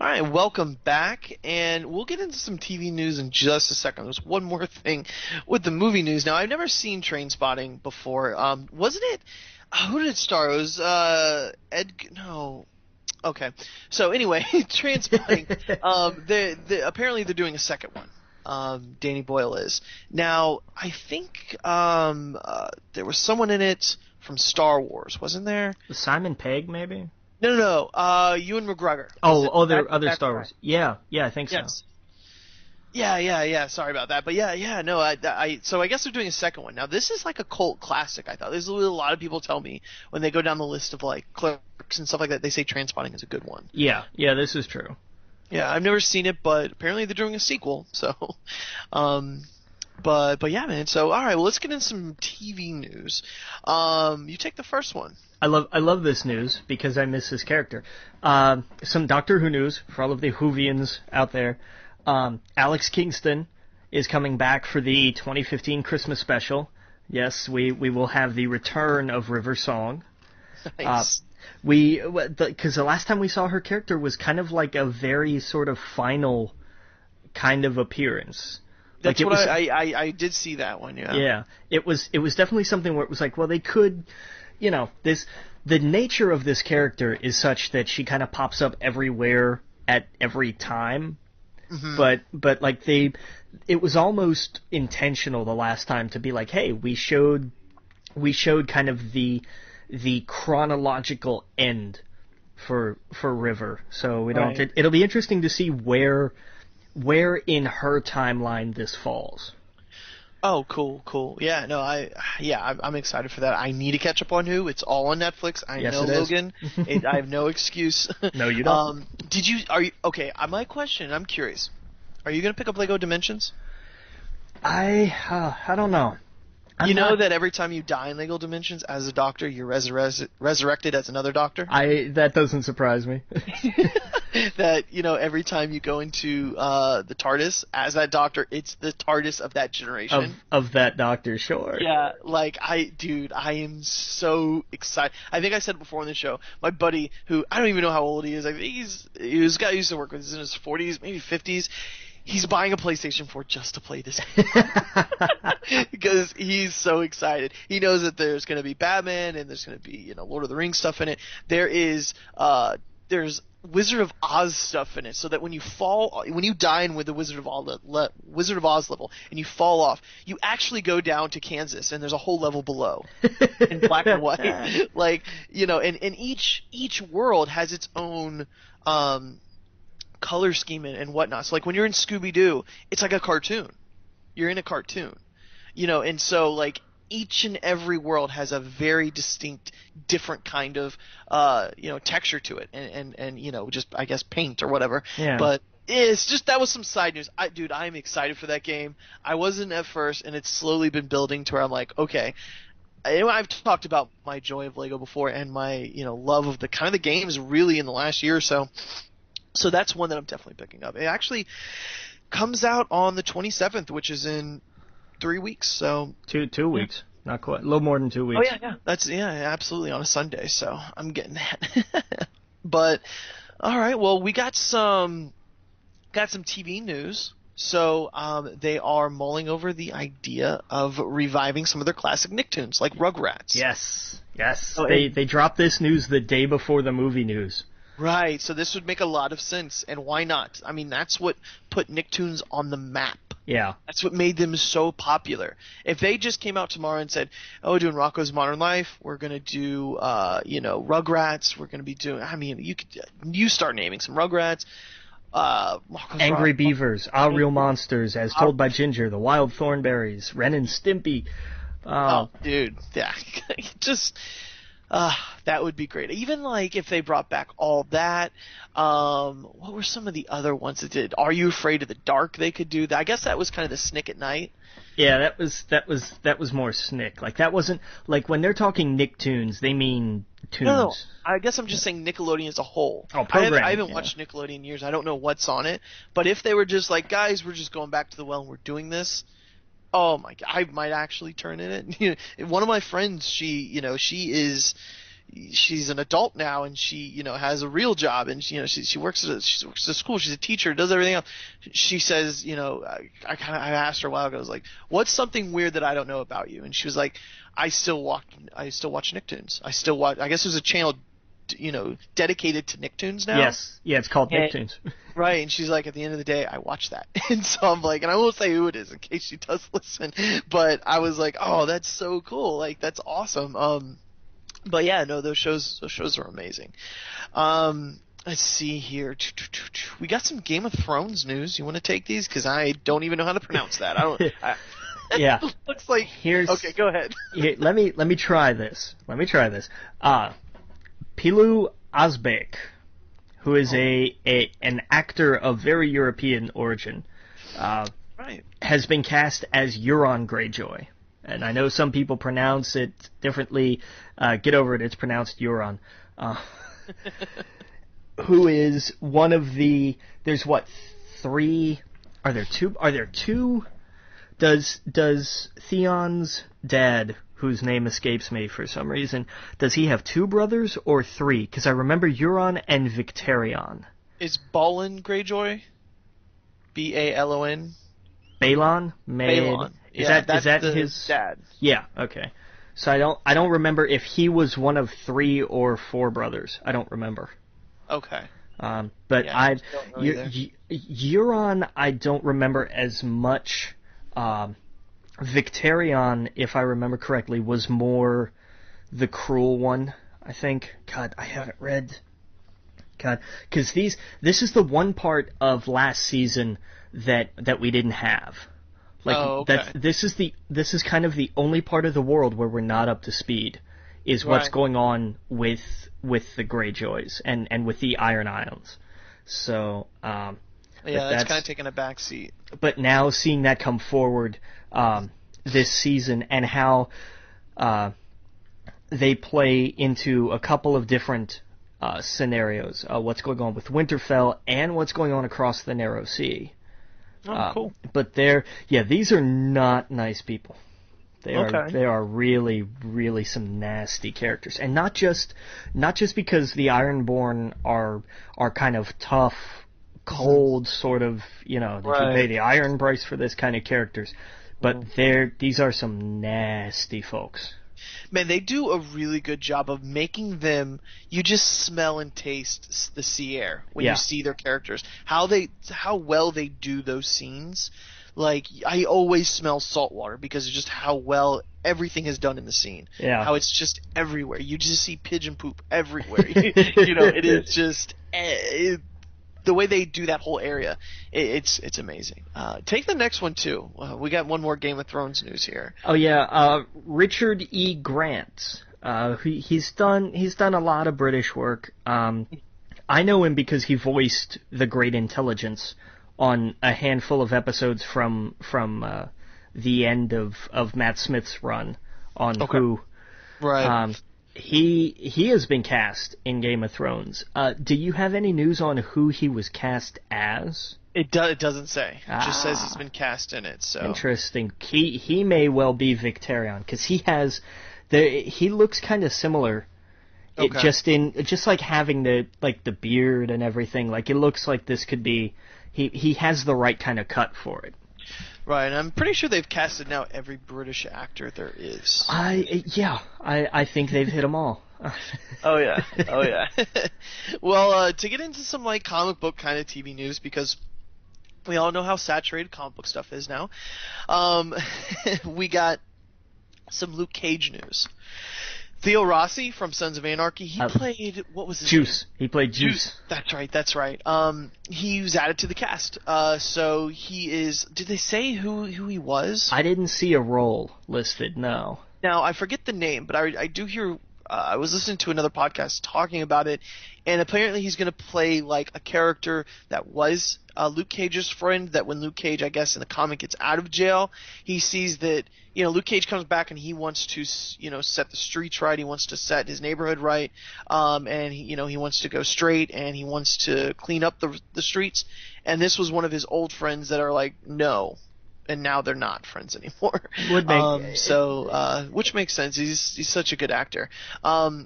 Speaker 1: All right, welcome back, and we'll get into some TV news in just a second. There's one more thing with the movie news. Now, I've never seen Trainspotting before. Wasn't it? Who did it star? It was No. Okay. So anyway, Trainspotting. Apparently they're doing a second one. Danny Boyle is. Now, I think there was someone in it from Star Wars, wasn't there?
Speaker 2: Simon Pegg, maybe?
Speaker 1: No. Ewan McGregor.
Speaker 2: Other Star Wars. Yeah, I think so.
Speaker 1: Yes. Yeah. Sorry about that, but no. So I guess they're doing a second one. Now this is like a cult classic. I thought there's a lot of people tell me when they go down the list of like Clerks and stuff like that, they say Trainspotting is a good one.
Speaker 2: Yeah, this is true.
Speaker 1: Yeah, I've never seen it, but apparently they're doing a sequel. So, but yeah, man. So all right, well let's get into some TV news. You take the first one.
Speaker 2: I love this news because I miss this character. Some Doctor Who news for all of the Whovians out there. Alex Kingston is coming back for the 2015 Christmas special. Yes, we will have the return of River Song.
Speaker 1: Nice.
Speaker 2: Because the last time we saw her character was kind of like a very sort of final kind of appearance.
Speaker 1: That's what I did see that one. Yeah.
Speaker 2: Yeah, it was definitely something where it was like, well, they could. The nature of this character is such that she kind of pops up everywhere at every time. Mm-hmm. But like it was almost intentional the last time to be like, hey, we showed kind of the chronological end for River. So we don't. Right. It'll be interesting to see where in her timeline this falls.
Speaker 1: Oh, cool. Yeah, no, I'm excited for that. I need to catch up on Who. It's all on Netflix. I know, Logan. I have no excuse.
Speaker 2: No, you don't.
Speaker 1: Okay, my question, I'm curious. Are you going to pick up Lego Dimensions?
Speaker 2: I don't know.
Speaker 1: You know that every time you die in Lego Dimensions as a doctor, you're resurrected as another doctor?
Speaker 2: That doesn't surprise me.
Speaker 1: That, every time you go into the TARDIS as that doctor, it's the TARDIS of that generation.
Speaker 2: Of that doctor, sure.
Speaker 1: Yeah, I am so excited. I think I said it before on the show. My buddy, who I don't even know how old he is, I think he's a guy I used to work with, he's in his 40s, maybe 50s. He's buying a PlayStation 4 just to play this game. Because he's so excited. He knows that there's going to be Batman and there's going to be, Lord of the Rings stuff in it. There's Wizard of Oz stuff in it, so that when you die in with the Wizard of Oz level and you fall off, you actually go down to Kansas and there's a whole level below in black and white. And each world has its own color scheme and whatnot. So like when you're in Scooby-Doo, it's like a cartoon. You're in a cartoon. And so like each and every world has a very distinct, different kind of texture to it and just I guess paint or whatever.
Speaker 2: Yeah.
Speaker 1: But it's just, that was some side news. I'm excited for that game. I wasn't at first, and it's slowly been building to where I'm like, okay. I've talked about my joy of Lego before and my love of the kind of the games really in the last year or so. So that's one that I'm definitely picking up. It actually comes out on the 27th, which is in 3 weeks. So
Speaker 2: 2 weeks, not quite, a little more than 2 weeks.
Speaker 1: Oh yeah. That's absolutely on a Sunday. So I'm getting that. But all right, well we got some TV news. So they are mulling over the idea of reviving some of their classic Nicktoons, like Rugrats.
Speaker 2: Yes. They dropped this news the day before the movie news.
Speaker 1: Right, so this would make a lot of sense, and why not? I mean, that's what put Nicktoons on the map.
Speaker 2: Yeah.
Speaker 1: That's what made them so popular. If they just came out tomorrow and said, "Oh, we're doing Rocko's Modern Life. We're gonna do, Rugrats. We're gonna be doing." I mean, you start naming some Rugrats.
Speaker 2: Angry Beavers, Our Real Monsters, As Told by Ginger, The Wild Thornberries, Ren and Stimpy.
Speaker 1: Oh, dude, yeah, just. That would be great. Even like if they brought back all that. What were some of the other ones that did? Are You Afraid of the Dark? They could do that. I guess that was kind of the Snick at Night.
Speaker 2: Yeah, that was more Snick. Like that wasn't like when they're talking Nicktoons, they mean tunes.
Speaker 1: No. I guess I'm just saying Nickelodeon as a whole.
Speaker 2: Oh, programming.
Speaker 1: I haven't watched Nickelodeon in years. I don't know what's on it. But if they were just like, guys, we're just going back to the well and we're doing this. Oh my God, I might actually turn in it. One of my friends, she's an adult now, and she, has a real job, and she works at a school. She's a teacher, does everything else. She says, I asked her a while ago, I was like, what's something weird that I don't know about you? And she was like, I still watch Nicktoons. I guess there's a channel, dedicated to Nicktoons now.
Speaker 2: Yes, yeah, it's called Nicktoons.
Speaker 1: Right, and she's like, at the end of the day, I watch that. And so I'm like, and I won't say who it is in case she does listen, but I was like, oh, that's so cool. Like, that's awesome. But yeah, no, those shows are amazing. Let's see here. We got some Game of Thrones news. You want to take these? Because I don't even know how to pronounce that.
Speaker 2: Yeah.
Speaker 1: Looks like... Okay, go ahead.
Speaker 2: Let me try this. Pilu Asbæk, who is an actor of very European origin,
Speaker 1: right,
Speaker 2: has been cast as Euron Greyjoy. And I know some people pronounce it differently. Get over it, it's pronounced Euron. Who is one of the... There's what, 3... Are there two? Does Theon's dad, whose name escapes me for some reason, does he have 2 brothers or 3? Because I remember Euron and Victarion.
Speaker 1: Is Balon Greyjoy? Balon?
Speaker 2: Balon?
Speaker 1: Balon.
Speaker 2: Is
Speaker 1: yeah,
Speaker 2: that
Speaker 1: his dad?
Speaker 2: Yeah, okay. So I don't remember if he was one of 3 or 4 brothers. I don't remember.
Speaker 1: Okay.
Speaker 2: But
Speaker 1: yeah,
Speaker 2: Euron, I don't remember as much. Victarion, if I remember correctly, was more the cruel one, I think. God, I haven't read. God, because this is the one part of last season that we didn't have. Like,
Speaker 1: okay.
Speaker 2: This is kind of the only part of the world where we're not up to speed, is what's going on with the Greyjoys and with the Iron Islands. So,
Speaker 1: yeah, that's kind of taking a back seat.
Speaker 2: But now seeing that come forward this season and how they play into a couple of different scenarios, what's going on with Winterfell and what's going on across the Narrow Sea.
Speaker 1: Oh, cool.
Speaker 2: But these are not nice people. They are really, really some nasty characters, and not just because the Ironborn are kind of tough, cold, sort of, you pay the iron price for this kind of characters, but these are some nasty folks.
Speaker 1: Man, they do a really good job of making them, you just smell and taste the sea air when you see their characters. How well they do those scenes. Like, I always smell salt water because of just how well everything is done in the scene.
Speaker 2: Yeah.
Speaker 1: How it's just everywhere. You just see pigeon poop everywhere. It is just... the way they do that whole area, it's amazing. Take the next one too. We got one more Game of Thrones news here.
Speaker 2: Oh yeah, Richard E. Grant. He's done a lot of British work. I know him because he voiced the Great Intelligence on a handful of episodes from the end of Matt Smith's run on Who.
Speaker 1: Right.
Speaker 2: He has been cast in Game of Thrones. Do you have any news on who he was cast as?
Speaker 1: It doesn't say. It just says he's been cast in it. So
Speaker 2: interesting. He may well be Victarion because he looks kind of similar.
Speaker 1: Okay.
Speaker 2: Just like having the beard and everything. Like, it looks like this could be. He has the right kind of cut for it.
Speaker 1: Right, and I'm pretty sure they've casted now every British actor there is.
Speaker 2: I think they've hit them all.
Speaker 1: Oh yeah, oh yeah. Well, to get into some like comic book kind of TV news, because we all know how saturated comic book stuff is now. We got some Luke Cage news. Theo Rossi from Sons of Anarchy, he played, what was his
Speaker 2: Juice.
Speaker 1: name?
Speaker 2: He played Juice.
Speaker 1: That's right. He was added to the cast. So he is, did they say who he was?
Speaker 2: I didn't see a role listed, no.
Speaker 1: Now, I forget the name, but I do hear, I was listening to another podcast talking about it, and apparently he's going to play like a character that was Luke Cage's friend, that when Luke Cage, I guess in the comic, gets out of jail, he sees that, Luke Cage comes back and he wants to, set the streets right, he wants to set his neighborhood right, and he wants to go straight, and he wants to clean up the streets, and this was one of his old friends that are like, no. And now they're not friends anymore. Which makes sense. He's such a good actor. Simon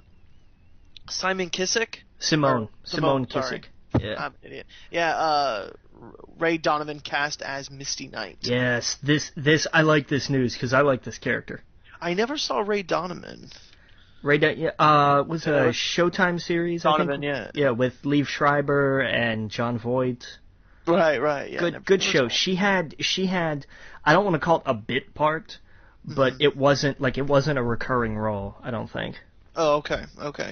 Speaker 1: Kissick?
Speaker 2: Simone
Speaker 1: sorry.
Speaker 2: Kissick. Yeah.
Speaker 1: I'm an idiot. Yeah, Ray Donovan cast as Misty Knight.
Speaker 2: Yes, this I like this news because I like this character.
Speaker 1: I never saw Ray Donovan.
Speaker 2: Was a Showtime series,
Speaker 1: Donovan,
Speaker 2: I think?
Speaker 1: yeah.
Speaker 2: Yeah, with Liev Schreiber and Jon Voight.
Speaker 1: Right, yeah.
Speaker 2: Good show. She had I don't want to call it a bit part, but it wasn't a recurring role, I don't think.
Speaker 1: Oh, okay,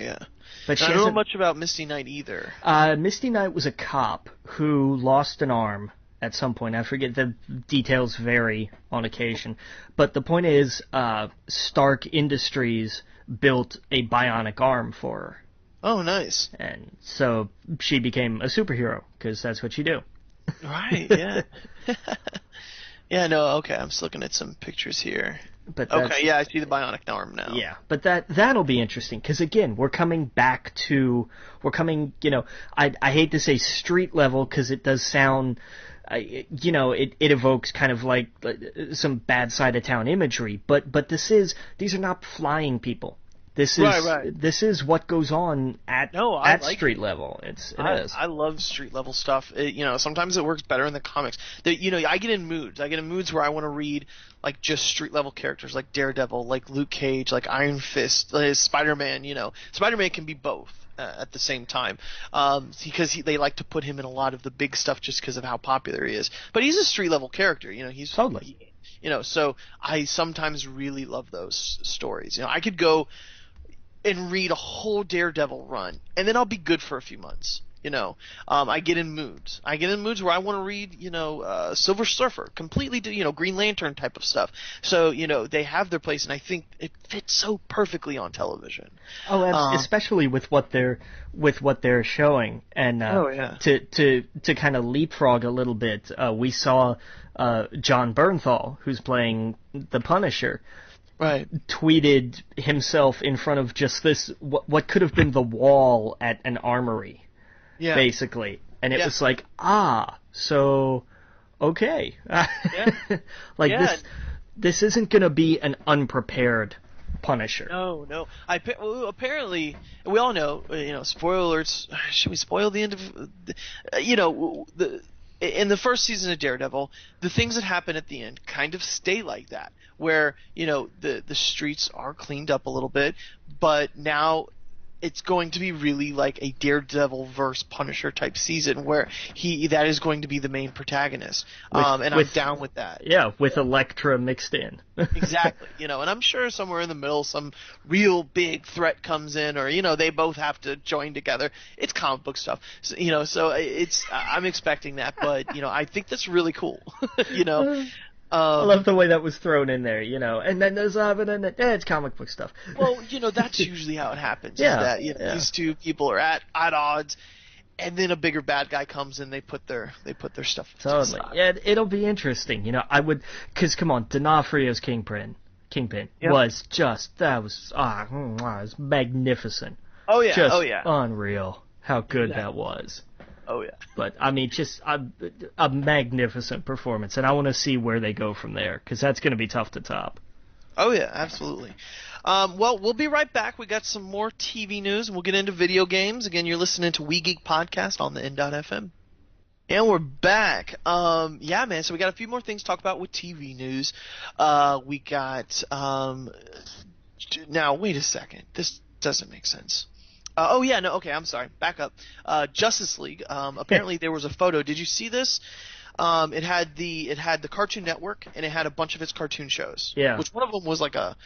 Speaker 1: yeah.
Speaker 2: But
Speaker 1: I don't know much about Misty Knight either.
Speaker 2: Misty Knight was a cop who lost an arm at some point. I forget, the details vary on occasion. But the point is, Stark Industries built a bionic arm for her.
Speaker 1: Oh, nice.
Speaker 2: And so she became a superhero, because that's what you do.
Speaker 1: Right, yeah. Yeah, no, okay, I'm just looking at some pictures here. Okay, yeah, I see the bionic arm now.
Speaker 2: Yeah, but that'll be interesting, because again, we're coming, I hate to say street level, because it does sound, it evokes kind of like some bad side of town imagery, but these are not flying people. This is
Speaker 1: right.
Speaker 2: This is what goes on at street level. It is.
Speaker 1: I love street level stuff. Sometimes it works better in the comics. I get in moods. I get in moods where I want to read like just street level characters, like Daredevil, like Luke Cage, like Iron Fist, Spider-Man. Spider-Man can be both at the same time, because they like to put him in a lot of the big stuff just because of how popular he is. But he's a street level character. He's
Speaker 2: totally.
Speaker 1: So I sometimes really love those stories. I could go and read a whole Daredevil run, and then I'll be good for a few months. I get in moods. I get in moods where I want to read, Silver Surfer, completely, Green Lantern type of stuff. So, they have their place, and I think it fits so perfectly on television.
Speaker 2: Oh, especially with what they're showing, and to kind of leapfrog a little bit, we saw John Bernthal, who's playing the Punisher.
Speaker 1: Right.
Speaker 2: Tweeted himself in front of just this, what could have been the wall at an armory, basically. And it was like, so, okay. This isn't going to be an unprepared Punisher.
Speaker 1: No. Apparently, we all know, spoiler alerts, should we spoil the end of, in the first season of Daredevil, the things that happen at the end kind of stay like that, where, the streets are cleaned up a little bit, but now it's going to be really like a Daredevil versus Punisher type season where that is going to be the main protagonist. I'm down with that.
Speaker 2: Yeah, with Elektra mixed in.
Speaker 1: Exactly. And I'm sure somewhere in the middle some real big threat comes in, or, they both have to join together. It's comic book stuff. So, so I'm expecting that, but, I think that's really cool.
Speaker 2: I love the way that was thrown in there, and then there's it's comic book stuff.
Speaker 1: Well, that's usually how it happens.
Speaker 2: Yeah,
Speaker 1: is that, these two people are at odds, and then a bigger bad guy comes and they put their stuff.
Speaker 2: Totally. Yeah, it'll be interesting. Because come on, D'Onofrio's Kingpin was just it was magnificent.
Speaker 1: Oh yeah,
Speaker 2: just unreal how good that was.
Speaker 1: Oh yeah.
Speaker 2: But just a magnificent performance, and I want to see where they go from there, because that's going to be tough to top.
Speaker 1: Oh yeah, absolutely. Well, we'll be right back. We got some more TV news, and we'll get into video games. Again, you're listening to We Geek Podcast on the N.FM. And we're back. Yeah, man. So we got a few more things to talk about with TV news. We got now. Wait a second. Doesn't make sense. Oh yeah, no, okay, I'm sorry. Back up. Justice League. Apparently there was a photo. Did you see this? It had the Cartoon Network, and it had a bunch of its cartoon shows.
Speaker 2: Yeah.
Speaker 1: Which one of them was like a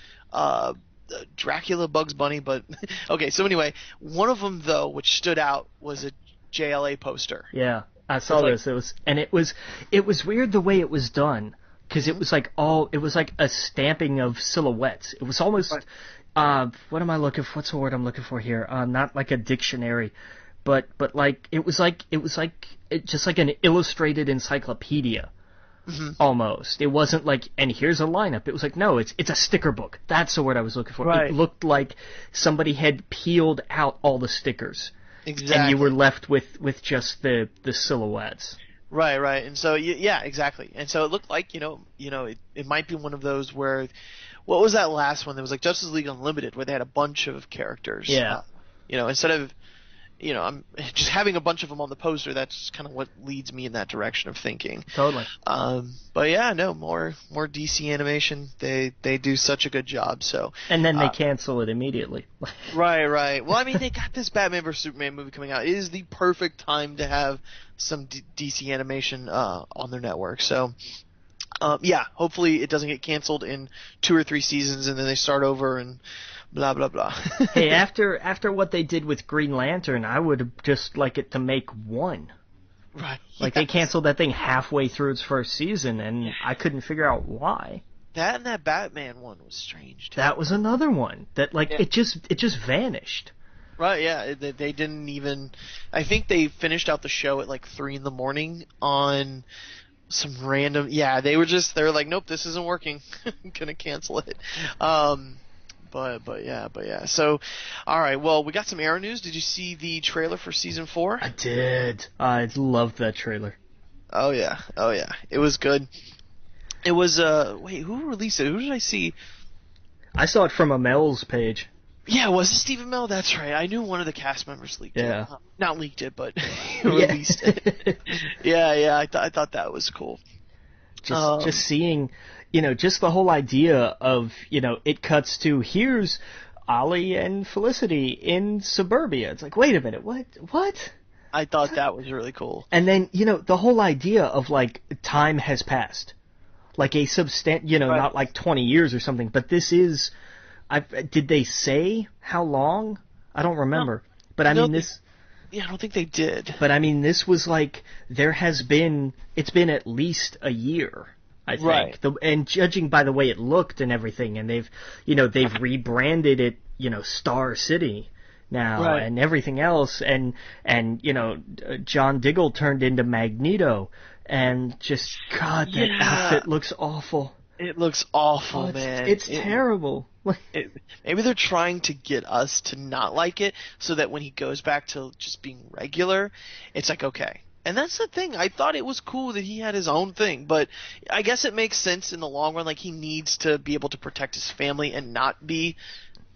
Speaker 1: Dracula, Bugs Bunny, but okay. So anyway, one of them though, which stood out, was a JLA poster.
Speaker 2: Yeah, I saw this. It was weird the way it was done, because it was like a stamping of silhouettes. It was almost what's the word I'm looking for here? Not like a dictionary, but like it was just like an illustrated encyclopedia. Mm-hmm. Almost. It wasn't like, and here's a lineup. It was like, no, it's a sticker book. That's the word I was looking for.
Speaker 1: Right.
Speaker 2: It looked like somebody had peeled out all the stickers.
Speaker 1: Exactly.
Speaker 2: And you were left with just the silhouettes.
Speaker 1: Right. And so, yeah, exactly. And so it looked like, it might be one of those where, what was that last one? There was like Justice League Unlimited, where they had a bunch of characters.
Speaker 2: Yeah.
Speaker 1: Instead of, I'm just having a bunch of them on the poster. That's kind of what leads me in that direction of thinking.
Speaker 2: Totally.
Speaker 1: But yeah, no, more DC animation. They do such a good job. So.
Speaker 2: And then they cancel it immediately.
Speaker 1: Right. Well, I mean, they got this Batman vs Superman movie coming out. It is the perfect time to have some DC animation on their network. So. Yeah, hopefully it doesn't get canceled in 2 or 3 seasons, and then they start over and blah blah blah.
Speaker 2: Hey, after what they did with Green Lantern, I would have just like it to make one.
Speaker 1: Right.
Speaker 2: Like they canceled that thing halfway through its first season, and I couldn't figure out why.
Speaker 1: That and that Batman one was strange too.
Speaker 2: That was another one that it just vanished.
Speaker 1: Right. Yeah. They didn't even. I think they finished out the show at like 3 a.m. on. Some random, they were like, nope, this isn't working. I'm gonna cancel it. But yeah. So, all right. Well, we got some Arrow news. Did you see the trailer for season 4?
Speaker 2: I did. I loved that trailer.
Speaker 1: Oh yeah. It was good. It was wait, who released it? Who did I see?
Speaker 2: I saw it from a Mel's page.
Speaker 1: Yeah, was it Stephen Mell? That's right. I knew one of the cast members leaked it. Not leaked it, but released it. Yeah. I thought that was cool.
Speaker 2: Just seeing, just the whole idea of, it cuts to here's Ollie and Felicity in suburbia. It's like, wait a minute, what?
Speaker 1: I thought that was really cool.
Speaker 2: And then, the whole idea of like time has passed, like a not like 20 years or something, but this is. Did they say how long? I don't remember.
Speaker 1: No,
Speaker 2: but I mean this.
Speaker 1: Yeah, I don't think they did.
Speaker 2: But I mean, this was like it's been at least a year, I think.
Speaker 1: Right.
Speaker 2: And judging by the way it looked and everything, and they've rebranded it, Star City now and everything else, and John Diggle turned into Magneto, and just God, that outfit looks awful.
Speaker 1: It looks awful, man.
Speaker 2: It's terrible.
Speaker 1: Maybe they're trying to get us to not like it, so that when he goes back to just being regular, it's like, okay. And that's the thing. I thought it was cool that he had his own thing, but I guess it makes sense in the long run. Like, he needs to be able to protect his family and not be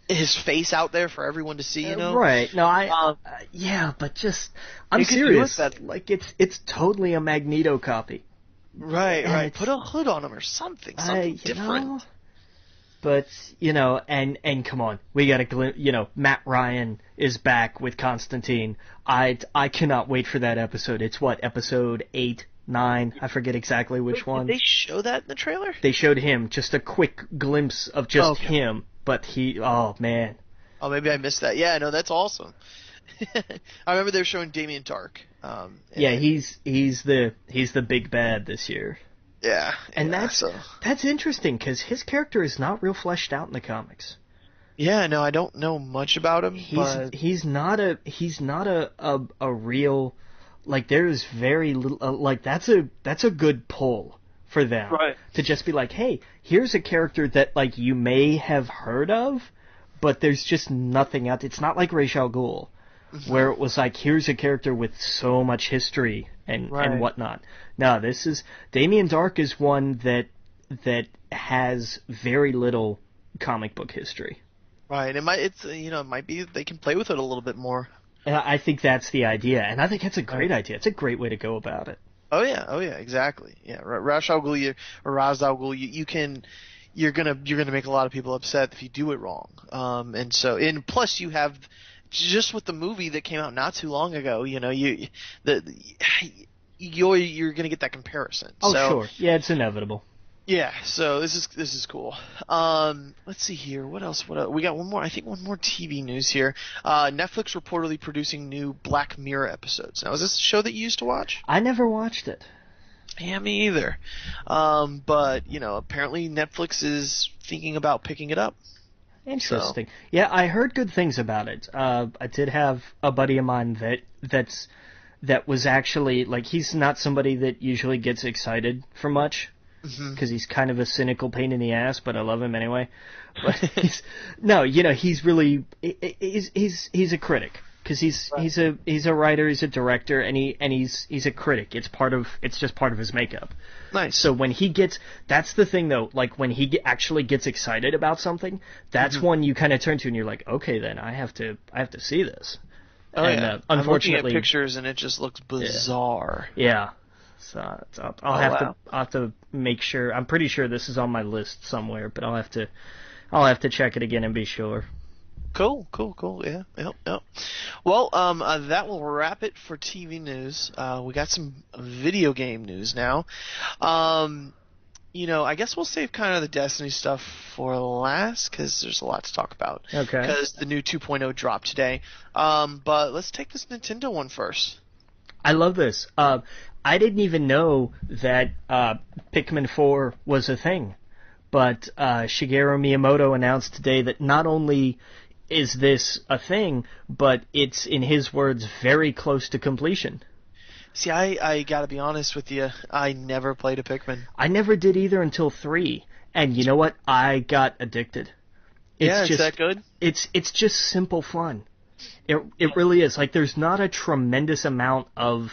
Speaker 1: his face out there for everyone to see,
Speaker 2: Right. No, but just, I'm serious. Like, it's totally a Magneto copy.
Speaker 1: Right. Put a hood on him or something different.
Speaker 2: But, and come on, we got a glimpse, Matt Ryan is back with Constantine. I cannot wait for that episode. It's what, episode 8, 9? I forget exactly which one.
Speaker 1: Did they show that in the trailer?
Speaker 2: They showed him, just a quick glimpse of just him, but oh man.
Speaker 1: Oh, maybe I missed that. Yeah, no, that's awesome. I remember they were showing Damien Dark.
Speaker 2: He's the big bad this year.
Speaker 1: Yeah,
Speaker 2: and that's interesting because his character is not real fleshed out in the comics.
Speaker 1: Yeah, no, I don't know much about him.
Speaker 2: He's not a real, like, there's very little, like, that's a good pull for them,
Speaker 1: right?
Speaker 2: To just be like, hey, here's a character that like you may have heard of, but there's just nothing out. It's not like Ra's al Ghul, where it was like, here's a character with so much history and whatnot. No, this is Damien Dark is one that has very little comic book history.
Speaker 1: Right. It might be they can play with it a little bit more.
Speaker 2: And I think that's the idea, and I think that's a great idea. It's a great way to go about it.
Speaker 1: Oh yeah, exactly. Yeah, Ra's al Ghul, you can you're gonna make a lot of people upset if you do it wrong. And plus you have just with the movie that came out not too long ago, you're gonna get that comparison.
Speaker 2: Oh,
Speaker 1: so,
Speaker 2: sure. Yeah, it's inevitable.
Speaker 1: Yeah, so this is cool. Let's see here. What else? We got one more. I think one more TV news here. Netflix reportedly producing new Black Mirror episodes. Now, is this a show that you used to watch?
Speaker 2: I never watched it.
Speaker 1: Yeah, me either. But apparently Netflix is thinking about picking it up.
Speaker 2: Interesting. So. Yeah, I heard good things about it. I did have a buddy of mine that was actually like he's not somebody that usually gets excited for much. Because he's kind of a cynical pain in the ass, but I love him anyway. But he's really he's a critic because he's a writer, he's a director, and he's a critic. It's just part of his makeup.
Speaker 1: Nice.
Speaker 2: So when that's the thing though. Like when he actually gets excited about something, that's when you kind of turn to and you're like, okay, then I have to see this.
Speaker 1: Oh
Speaker 2: and,
Speaker 1: yeah.
Speaker 2: Unfortunately,
Speaker 1: I'm looking at pictures and it just looks bizarre.
Speaker 2: Yeah. So I'll have to make sure. I'm pretty sure this is on my list somewhere, but I'll have to check it again and be sure.
Speaker 1: Cool. Yeah. Yep. Well, that will wrap it for TV news. We got some video game news now. I guess we'll save kind of the Destiny stuff for last because there's a lot to talk about.
Speaker 2: Okay.
Speaker 1: Because the new 2.0 dropped today. But let's take this Nintendo one first.
Speaker 2: I love this. I didn't even know that Pikmin 4 was a thing, but Shigeru Miyamoto announced today that not only is this a thing, but it's, in his words, very close to completion.
Speaker 1: See, I gotta be honest with you, I never played a Pikmin.
Speaker 2: I never did either until 3, and you know what? I got addicted.
Speaker 1: Is that good?
Speaker 2: It's just simple fun. It really is. Like, there's not a tremendous amount of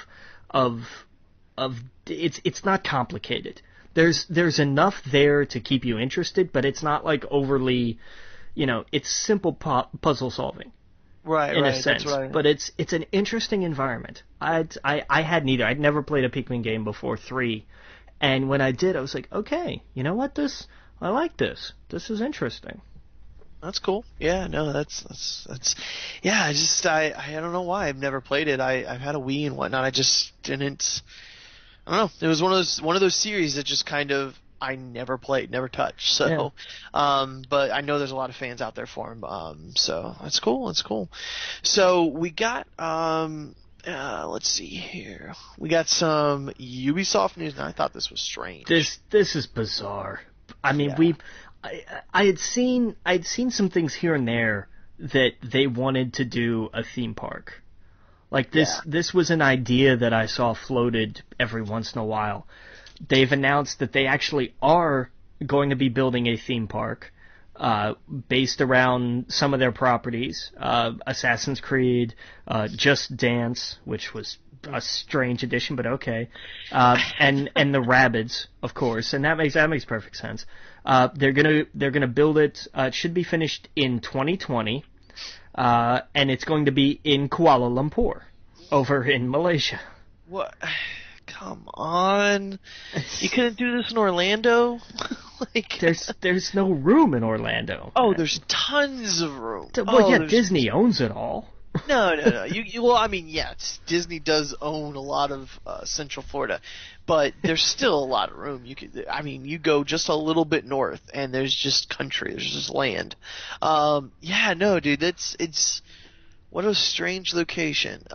Speaker 2: it's not complicated. There's enough there to keep you interested, but it's not like overly, it's simple puzzle solving.
Speaker 1: Right,
Speaker 2: in a sense.
Speaker 1: That's right.
Speaker 2: But it's an interesting environment. I had neither. I'd never played a Pikmin game before 3, and when I did, I was like, okay, you know what? I like this. This is interesting.
Speaker 1: That's cool. Yeah, no, that's yeah. I don't know why I've never played it. I've had a Wii and whatnot. I just didn't. I don't know. It was one of those series that just kind of I never played, never touched. So, but I know there's a lot of fans out there for him. So that's cool. That's cool. So we got let's see here. We got some Ubisoft news, and I thought this was strange.
Speaker 2: This is bizarre. I mean, I had seen some things here and there that they wanted to do a theme park. Like this was an idea that I saw floated every once in a while. They've announced that they actually are going to be building a theme park based around some of their properties. Assassin's Creed, Just Dance, which was a strange addition, but okay. And the Rabbids, of course, and that makes perfect sense. They're gonna build it. It should be finished in 2020, and it's going to be in Kuala Lumpur, over in Malaysia.
Speaker 1: What? Come on! You couldn't do this in Orlando?
Speaker 2: There's no room in Orlando.
Speaker 1: Oh, there's tons of room.
Speaker 2: Well, Disney owns it all.
Speaker 1: No. Well, I mean, yes, Disney does own a lot of Central Florida, but there's still a lot of room. You go just a little bit north, and there's just country. There's just land. Yeah, no, dude, it's what a strange location.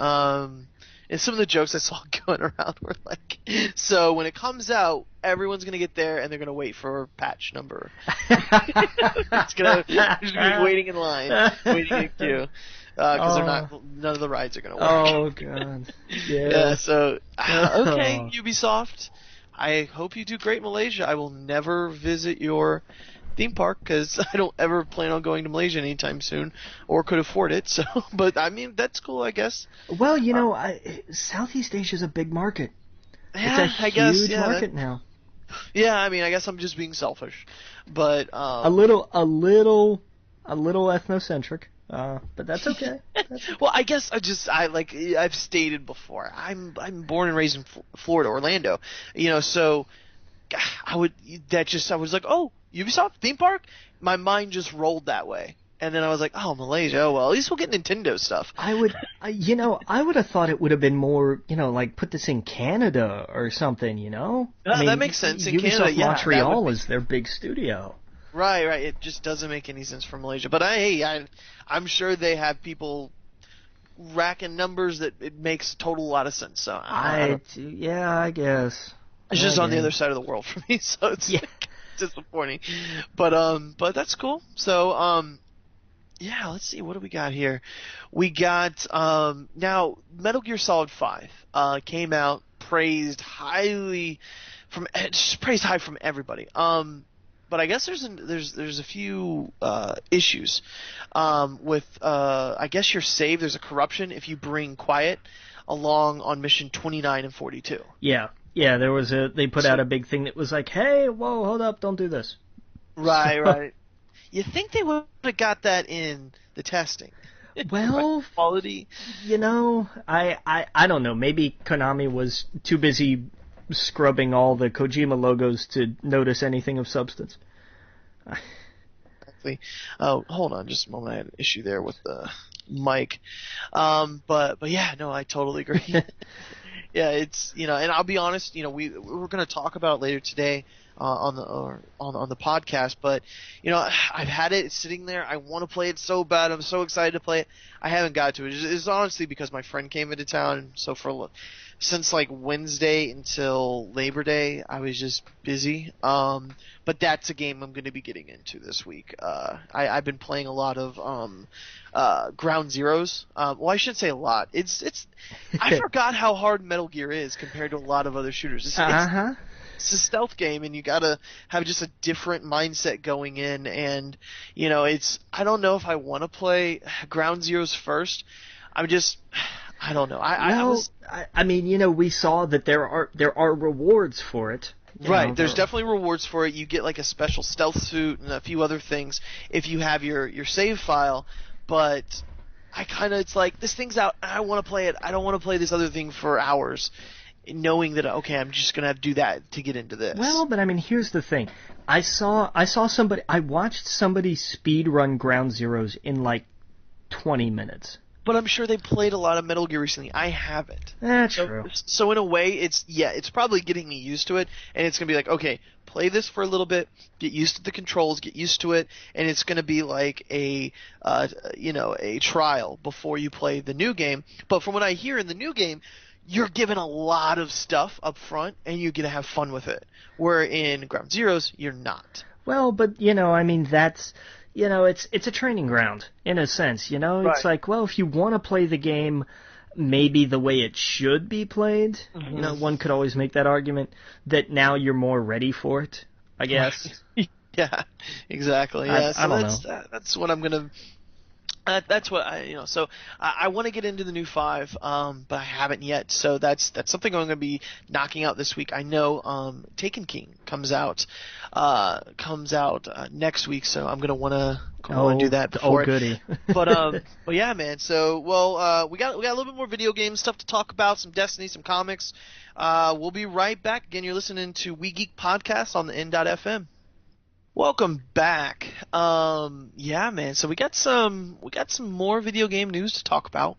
Speaker 1: And some of the jokes I saw going around were like, so when it comes out, everyone's going to get there and they're going to wait for patch number. It's going to be waiting in line, waiting in queue. Because none of the rides are going to work.
Speaker 2: Oh, God.
Speaker 1: Yeah, so, okay, Ubisoft. I hope you do great in Malaysia. I will never visit your theme park because I don't ever plan on going to Malaysia anytime soon or could afford it. So, but I mean, that's cool, I guess.
Speaker 2: Well, Southeast Asia is a big market.
Speaker 1: Yeah,
Speaker 2: it's a huge market now.
Speaker 1: Yeah, I mean, I guess I'm just being selfish, but
Speaker 2: a little ethnocentric. But that's okay.
Speaker 1: Well, I guess I've stated before, I'm born and raised in Florida, Orlando. So I was like, oh, Ubisoft theme park, my mind just rolled that way. And then I was like, oh, Malaysia, oh well, at least we'll get Nintendo stuff.
Speaker 2: I would have thought it would have been more, like put this in Canada or something,
Speaker 1: That makes sense. In
Speaker 2: Ubisoft
Speaker 1: Canada, yeah,
Speaker 2: Montreal is their big studio.
Speaker 1: Right. It just doesn't make any sense for Malaysia. But I'm sure they have people racking numbers that it makes a total lot of sense. So
Speaker 2: I guess.
Speaker 1: It's just on the other side of the world for me, so it's disappointing. But that's cool. So, yeah, let's see. What do we got here? We got, now, Metal Gear Solid 5, came out, praised high from everybody. But I guess there's a few, issues, with, I guess your save, there's a corruption if you bring Quiet along on mission 29 and 42.
Speaker 2: Yeah, they put out a big thing that was like, hey, whoa, hold up, don't do this.
Speaker 1: Right. You think they would have got that in the testing?
Speaker 2: Well,
Speaker 1: quality.
Speaker 2: I don't know. Maybe Konami was too busy scrubbing all the Kojima logos to notice anything of substance.
Speaker 1: Exactly. Oh, hold on, just a moment. I had an issue there with the mic. But yeah, no, I totally agree. Yeah, it's and I'll be honest. We're going to talk about it later today. On the podcast, but I've had it sitting there. I want to play it so bad. I'm so excited to play it. I haven't got to it. It's honestly because my friend came into town, so since like Wednesday until Labor Day, I was just busy. But that's a game I'm going to be getting into this week. I've been playing a lot of Ground Zeroes. Well, I shouldn't say a lot. It's I forgot how hard Metal Gear is compared to a lot of other shooters. It's a stealth game, and you gotta have just a different mindset going in, and I don't know if I want to play Ground Zeroes first. I don't know.
Speaker 2: I mean, we saw that there are rewards for it.
Speaker 1: Right, there's definitely rewards for it. You get like a special stealth suit and a few other things if you have your save file, but it's like, this thing's out, I want to play it. I don't want to play this other thing for hours, knowing that, okay, I'm just going to have to do that to get into this.
Speaker 2: Well, but I mean, here's the thing. I watched somebody speed run Ground Zeroes in like 20 minutes.
Speaker 1: But I'm sure they played a lot of Metal Gear recently. I haven't.
Speaker 2: That's true.
Speaker 1: So in a way, it's probably getting me used to it, and it's going to be like, okay, play this for a little bit, get used to the controls, get used to it, and it's going to be like a trial before you play the new game. But from what I hear in the new game, you're given a lot of stuff up front, and you get to have fun with it. Where in Ground Zeroes, you're not.
Speaker 2: Well, but, I mean, that's, it's a training ground, in a sense,
Speaker 1: Right.
Speaker 2: It's like, well, if you want to play the game maybe the way it should be played, one could always make that argument that now you're more ready for it, I guess.
Speaker 1: Yeah, exactly. Yeah,
Speaker 2: I don't know.
Speaker 1: That's what I'm going to... that's what so I want to get into the new 5, but I haven't yet. So that's something I'm going to be knocking out this week. I know Taken King comes out next week, so I'm going to want to do that before.
Speaker 2: Oh, goody.
Speaker 1: But yeah, man. So we got a little bit more video game stuff to talk about, some Destiny, some comics. We'll be right back. Again, you're listening to We Geek Podcast on the N.FM. Welcome back. Yeah, man. So we got some more video game news to talk about.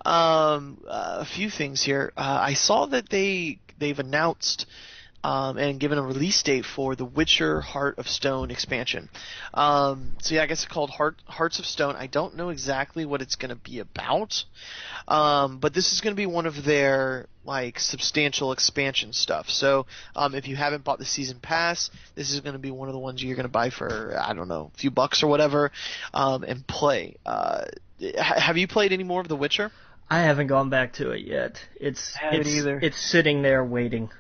Speaker 1: A few things here. I saw that they've announced and given a release date for the Witcher Heart of Stone expansion. So yeah, I guess it's called Hearts of Stone. I don't know exactly what it's going to be about, but this is going to be one of their like substantial expansion stuff. So if you haven't bought the season pass, this is going to be one of the ones you're going to buy for, I don't know, a few bucks or whatever, and play. Have you played any more of The Witcher?
Speaker 2: I haven't gone back to it yet. It's sitting there waiting.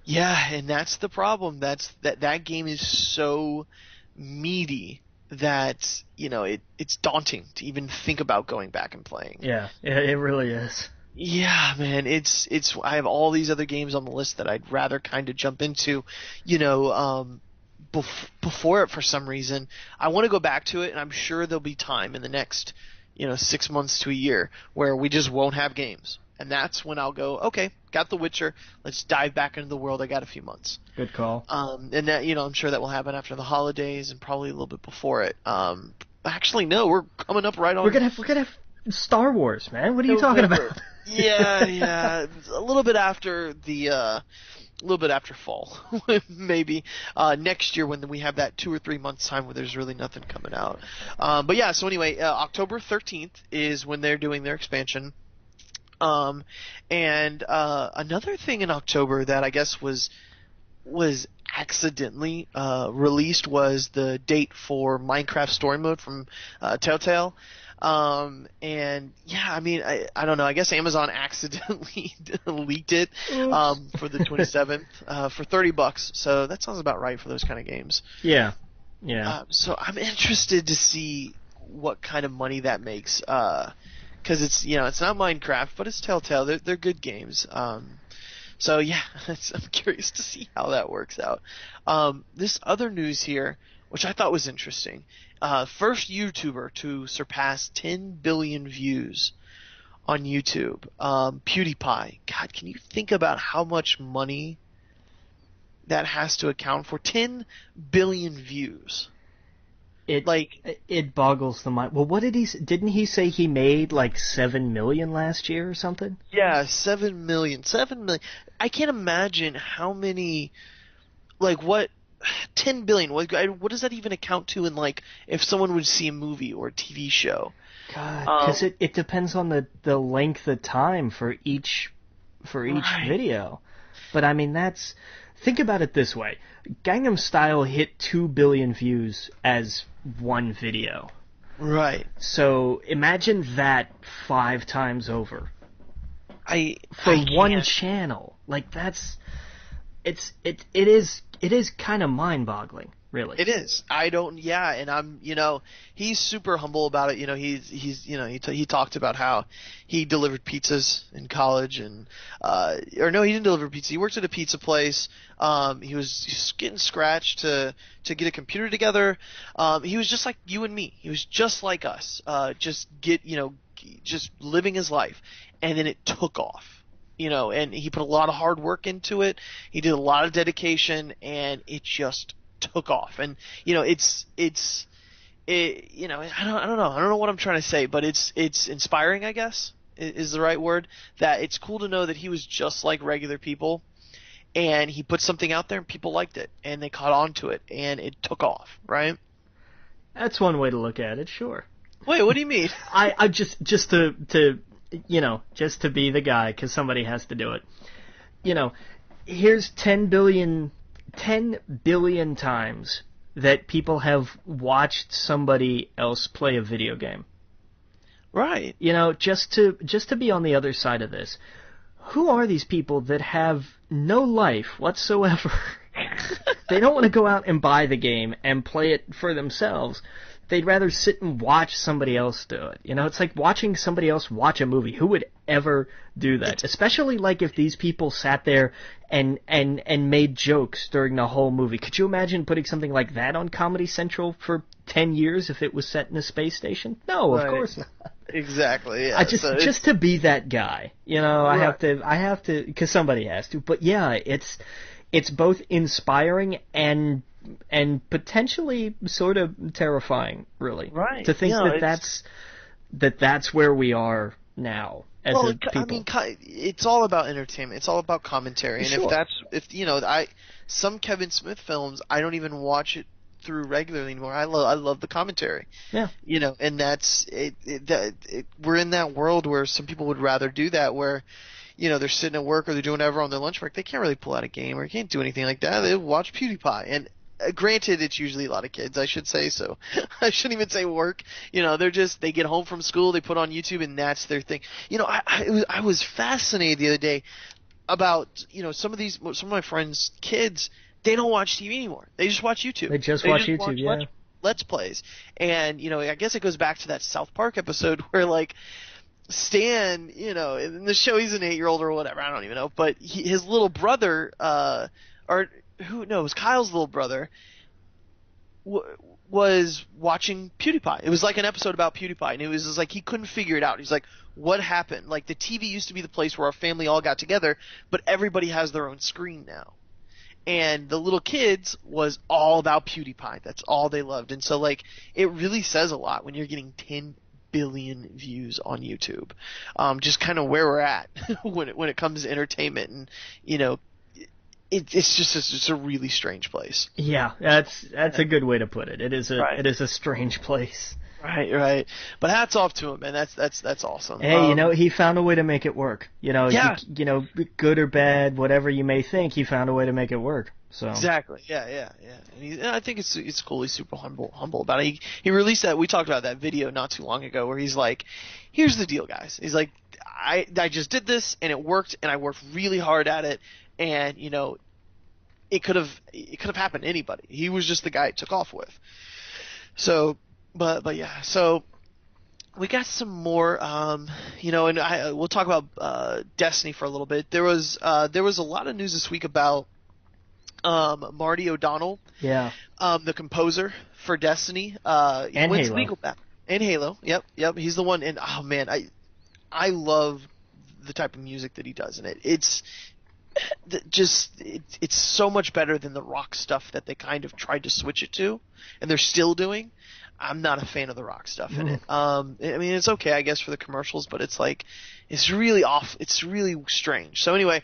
Speaker 1: Yeah, and that's the problem. That game is so meaty that it's daunting to even think about going back and playing.
Speaker 2: Yeah, it really is.
Speaker 1: Yeah, man, it's I have all these other games on the list that I'd rather kind of jump into, before it for some reason. I want to go back to it, and I'm sure there'll be time in the next 6 months to a year where we just won't have games. and that's when I'll go, okay, got The Witcher, let's dive back into the world. I got a few months.
Speaker 2: Good call.
Speaker 1: And that, I'm sure that will happen after the holidays and probably a little bit before it. Actually, no, we're coming up right on.
Speaker 2: We're gonna have Star Wars, man. What are you talking about?
Speaker 1: Yeah, a little bit after fall, maybe next year when we have that 2 or 3 months time where there's really nothing coming out. But yeah, so anyway, October 13th is when they're doing their expansion. And another thing in October that I guess was accidentally released was the date for Minecraft Story Mode from Telltale. And yeah, I mean, I don't know. I guess Amazon accidentally leaked it for the 27th for $30. So that sounds about right for those kind of games.
Speaker 2: Yeah.
Speaker 1: So I'm interested to see what kind of money that makes. Because it's it's not Minecraft, but it's Telltale. They're good games. So yeah, I'm curious to see how that works out. This other news here, which I thought was interesting. First YouTuber to surpass 10 billion views on YouTube. PewDiePie. God, can you think about how much money that has to account for? 10 billion views.
Speaker 2: It boggles the mind. Well, what didn't he say he made like 7 million last year or something?
Speaker 1: Yeah, 7 million. 7 million. I can't imagine how many, what 10 billion. What does that even account to in if someone would see a movie or a TV show?
Speaker 2: God, because it depends on the length of time for each
Speaker 1: Right.
Speaker 2: video. But I mean, think about it this way. Gangnam Style hit 2 billion views as one video.
Speaker 1: Right.
Speaker 2: So imagine that 5 times over.
Speaker 1: I
Speaker 2: one
Speaker 1: can't.
Speaker 2: channel. It is kind of mind-boggling, really.
Speaker 1: It is. And I'm, he's super humble about it. He talked about how he delivered pizzas in college and, or no, he didn't deliver pizza. He worked at a pizza place. He was getting scratched to get a computer together. He was just like you and me. He was just like us. Just living his life. And then it took off. And he put a lot of hard work into it. He did a lot of dedication, and it just took off. And I don't know what I'm trying to say, but it's inspiring, I guess, is the right word. That it's cool to know that he was just like regular people, and he put something out there, and people liked it, and they caught on to it, and it took off. Right?
Speaker 2: That's one way to look at it. Sure.
Speaker 1: Wait, what do you mean?
Speaker 2: I just to just to be the guy, because somebody has to do it. Here's 10 billion times that people have watched somebody else play a video game.
Speaker 1: Right.
Speaker 2: Just to be on the other side of this. Who are these people that have no life whatsoever? They don't want to go out and buy the game and play it for themselves. They'd rather sit and watch somebody else do it. It's like watching somebody else watch a movie. Who would ever do that? Especially if these people sat there and made jokes during the whole movie. Could you imagine putting something like that on Comedy Central for 10 years if it was set in a space station? No, of course not.
Speaker 1: Exactly. Yeah.
Speaker 2: I just to be that guy.
Speaker 1: Right.
Speaker 2: I have to, because somebody has to. But yeah, it's both inspiring and potentially sort of terrifying, really.
Speaker 1: Right.
Speaker 2: To think that's where we are now as a people.
Speaker 1: I mean, it's all about entertainment. It's all about commentary. And
Speaker 2: Sure.
Speaker 1: some Kevin Smith films, I don't even watch it through regularly anymore. I love the commentary.
Speaker 2: Yeah.
Speaker 1: And that's we're in that world where some people would rather do that, where they're sitting at work or they're doing whatever on their lunch break. They can't really pull out a game or can't do anything like that. They watch PewDiePie. And granted, it's usually a lot of kids, I should say, so I shouldn't even say work. They get home from school, they put on YouTube, and that's their thing. I was fascinated the other day about, some of my friends' kids, they don't watch TV anymore. They just watch YouTube.
Speaker 2: They just watch YouTube, yeah.
Speaker 1: Let's Plays. And, I guess it goes back to that South Park episode where, Stan, in the show he's an 8-year-old or whatever, I don't even know, but his little brother, or who knows, Kyle's little brother, was watching PewDiePie. It was like an episode about PewDiePie, and it was just like he couldn't figure it out. He's like, what happened? Like, the TV used to be the place where our family all got together, but everybody has their own screen now. And the little kids was all about PewDiePie. That's all they loved. And so, like, it really says a lot when you're getting 10 billion views on YouTube. Just kind of where we're at when it comes to entertainment. And, you know, it's just a really strange place.
Speaker 2: Yeah, that's a good way to put it. It is a strange place.
Speaker 1: Right. But hats off to him, man. That's awesome.
Speaker 2: Hey, you know, he found a way to make it work. You know,
Speaker 1: yeah.
Speaker 2: you know, good or bad, whatever you may think, he found a way to make it work. So
Speaker 1: exactly. Yeah. And I think it's cool. He's super humble about it. He released that. We talked about that video not too long ago where he's like, "Here's the deal, guys." He's like, I just did this and it worked, and I worked really hard at it, and you know, it could have happened to anybody. He was just the guy it took off with. So. But yeah, so we got some more, you know, and we'll talk about Destiny for a little bit. There was a lot of news this week about Marty O'Donnell, the composer for Destiny,
Speaker 2: and
Speaker 1: wins
Speaker 2: Halo.
Speaker 1: legal battle. And Halo, yep, he's the one. And oh man, I love the type of music that he does in it. It's so much better than the rock stuff that they kind of tried to switch it to, and they're still doing. I'm not a fan of the rock stuff in it. I mean, it's okay, I guess, for the commercials, but it's like, it's really off. It's really strange. So anyway,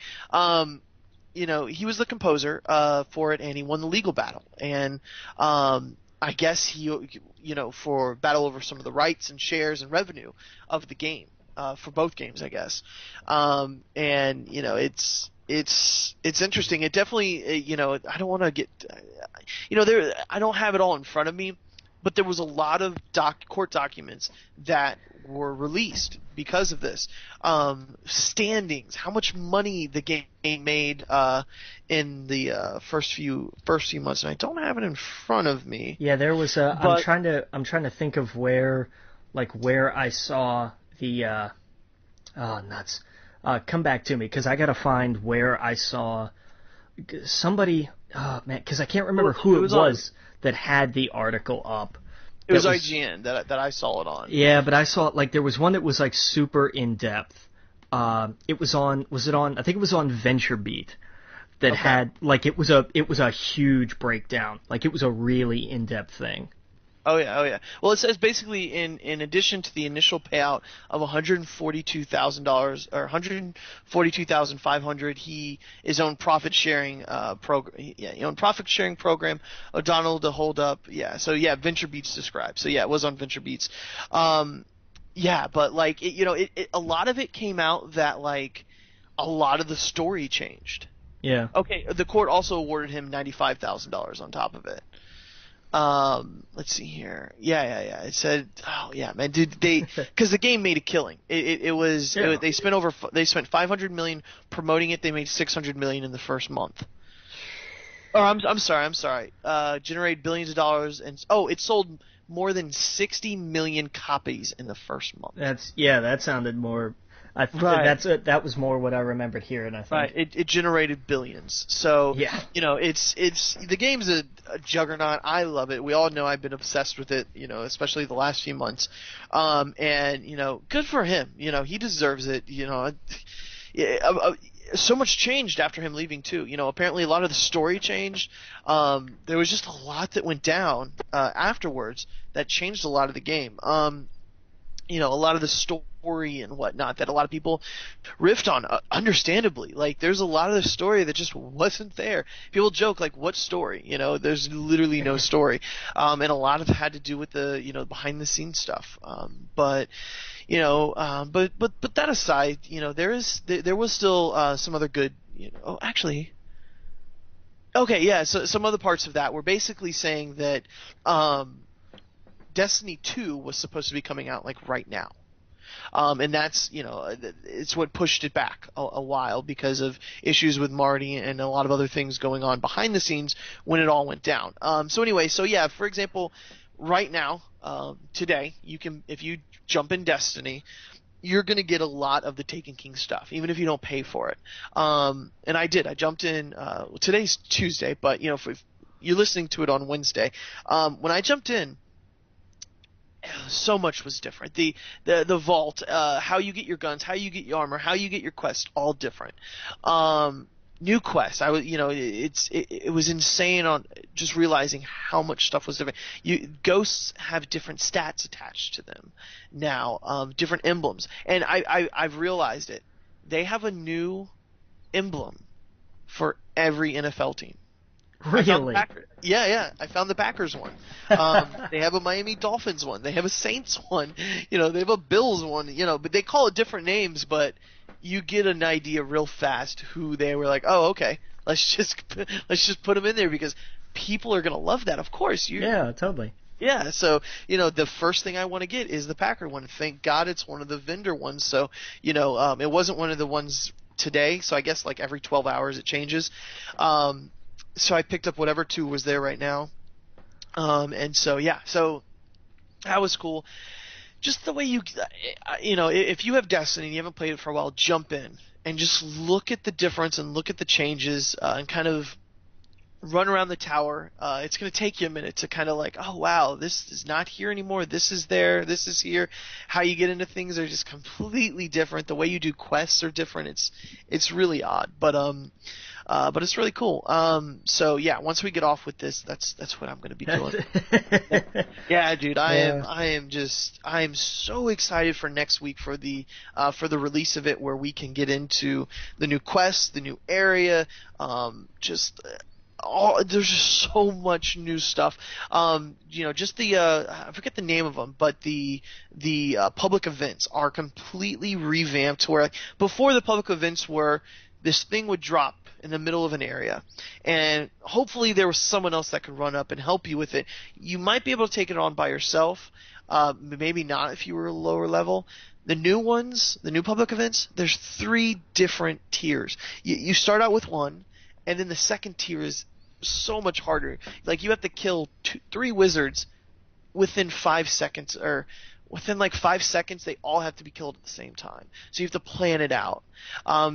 Speaker 1: you know, he was the composer for it, and he won the legal battle. And I guess he, you know, for battle over some of the rights and shares and revenue of the game, for both games, I guess. And you know, it's interesting. It definitely, you know, I don't want to get, you know, I don't have it all in front of me. But there was a lot of court documents that were released because of this. Standings, how much money the game made in the first few months, and I don't have it in front of me.
Speaker 2: Yeah, there was a. I'm trying to think of where I saw the. Oh nuts! Come back to me, because I gotta find where I saw somebody. Oh man, because I can't remember who it was that had the article up.
Speaker 1: It was IGN that I saw it on.
Speaker 2: Yeah, but I saw it, like, there was one that was like super in depth. It was on. I think it was on VentureBeat. That had, like, it was a huge breakdown. Like, it was a really in depth thing.
Speaker 1: Oh yeah. Well, it says basically in addition to the initial payout of $142,000 or $142,500, his own profit sharing program. Yeah, he owned profit sharing program. O'Donnell to hold up. Yeah. So yeah, VentureBeat's described. So yeah, it was on VentureBeat's. Yeah, but like you know, a lot of it came out that like a lot of the story changed.
Speaker 2: Yeah.
Speaker 1: Okay. The court also awarded him $95,000 on top of it. Let's see here. Yeah. It said, oh yeah, man, dude, because the game made a killing. They spent $500 million promoting it. They made $600 million in the first month. Or I'm sorry. Generated billions of dollars, and it sold more than 60 million copies in the first month.
Speaker 2: That sounded more. That was more what I remembered hearing, I think.
Speaker 1: Right, it generated billions. So,
Speaker 2: yeah.
Speaker 1: You know, it's the game's a juggernaut. I love it. We all know I've been obsessed with it, you know, especially the last few months. And, you know, good for him. You know, he deserves it, you know. So much changed after him leaving, too. You know, apparently a lot of the story changed. There was just a lot that went down afterwards that changed a lot of the game. You know, a lot of the story and whatnot that a lot of people riffed on, understandably. Like, there's a lot of the story that just wasn't there. People joke, like, what story? You know, there's literally no story. And a lot of it had to do with the, you know, behind-the-scenes stuff. But that aside, you know, there was still some other good, you know, oh, actually... Okay, yeah, so some other parts of that were basically saying that Destiny 2 was supposed to be coming out like right now. And that's, you know, it's what pushed it back a while because of issues with Marty and a lot of other things going on behind the scenes when it all went down. So anyway, for example, right now, today, you can, if you jump in Destiny, you're going to get a lot of the Taken King stuff, even if you don't pay for it. And I did. I jumped in, today's Tuesday, but, you know, You're listening to it on Wednesday. When I jumped in, so much was different. The vault, how you get your guns, how you get your armor, how you get your quests, all different. New quests, it was insane on just realizing how much stuff was different. Ghosts have different stats attached to them now, different emblems, and I've realized it. They have a new emblem for every NFL team.
Speaker 2: Really?
Speaker 1: I found the Packers one. They have a Miami Dolphins one. They have a Saints one. They have a Bills one. But they call it different names. But you get an idea real fast who they were like. Oh, okay. Let's just put them in there because people are gonna love that. Of course.
Speaker 2: Yeah, totally.
Speaker 1: Yeah, so the first thing I want to get is the Packer one. Thank God it's one of the vendor ones. So it wasn't one of the ones today. So I guess like every 12 hours it changes. So I picked up whatever 2 was there right now. And so that was cool. Just the way if you have Destiny and you haven't played it for a while, jump in and just look at the difference and look at the changes and kind of run around the tower. It's going to take you a minute to kind of like, oh wow, this is not here anymore. This is there. This is here. How you get into things are just completely different. The way you do quests are different. It's really odd, but it's really cool. So yeah, once we get off with this, that's what I'm going to be doing. Yeah, dude, I am so excited for next week for the release of it, where we can get into the new quests, the new area, there's just so much new stuff. Just I forget the name of them, but the public events are completely revamped. Where before the public events were, this thing would drop in the middle of an area, and hopefully there was someone else that could run up and help you with it. You might be able to take it on by yourself, maybe not if you were lower level. The new ones, the new public events, there's 3 different tiers. You start out with 1, and then the second tier is so much harder. Like you have to kill 3 wizards within 5 seconds, or within like 5 seconds, they all have to be killed at the same time. So you have to plan it out.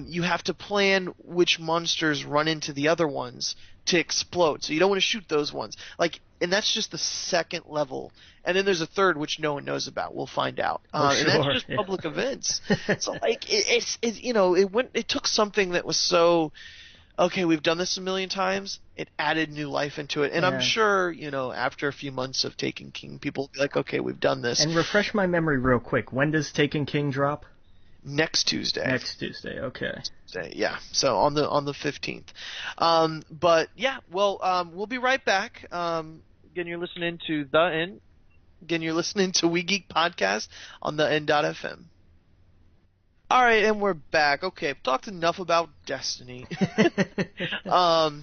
Speaker 1: You have to plan which monsters run into the other ones to explode. So you don't want to shoot those ones. And that's just the second level. And then there's a third which no one knows about. We'll find out. And that's just public events. So it took something that was so, okay, we've done this a million times. It added new life into it. And I'm sure, after a few months of Taken King, people will be like, okay, we've done this.
Speaker 2: And refresh my memory real quick. When does Taken King drop?
Speaker 1: Next Tuesday.
Speaker 2: Next Tuesday, okay.
Speaker 1: Yeah, so on the 15th. But yeah, we'll be right back. Again, you're listening to The End. Again, you're listening to We Geek Podcast on the N.FM. All right, and we're back. Okay, I've talked enough about Destiny.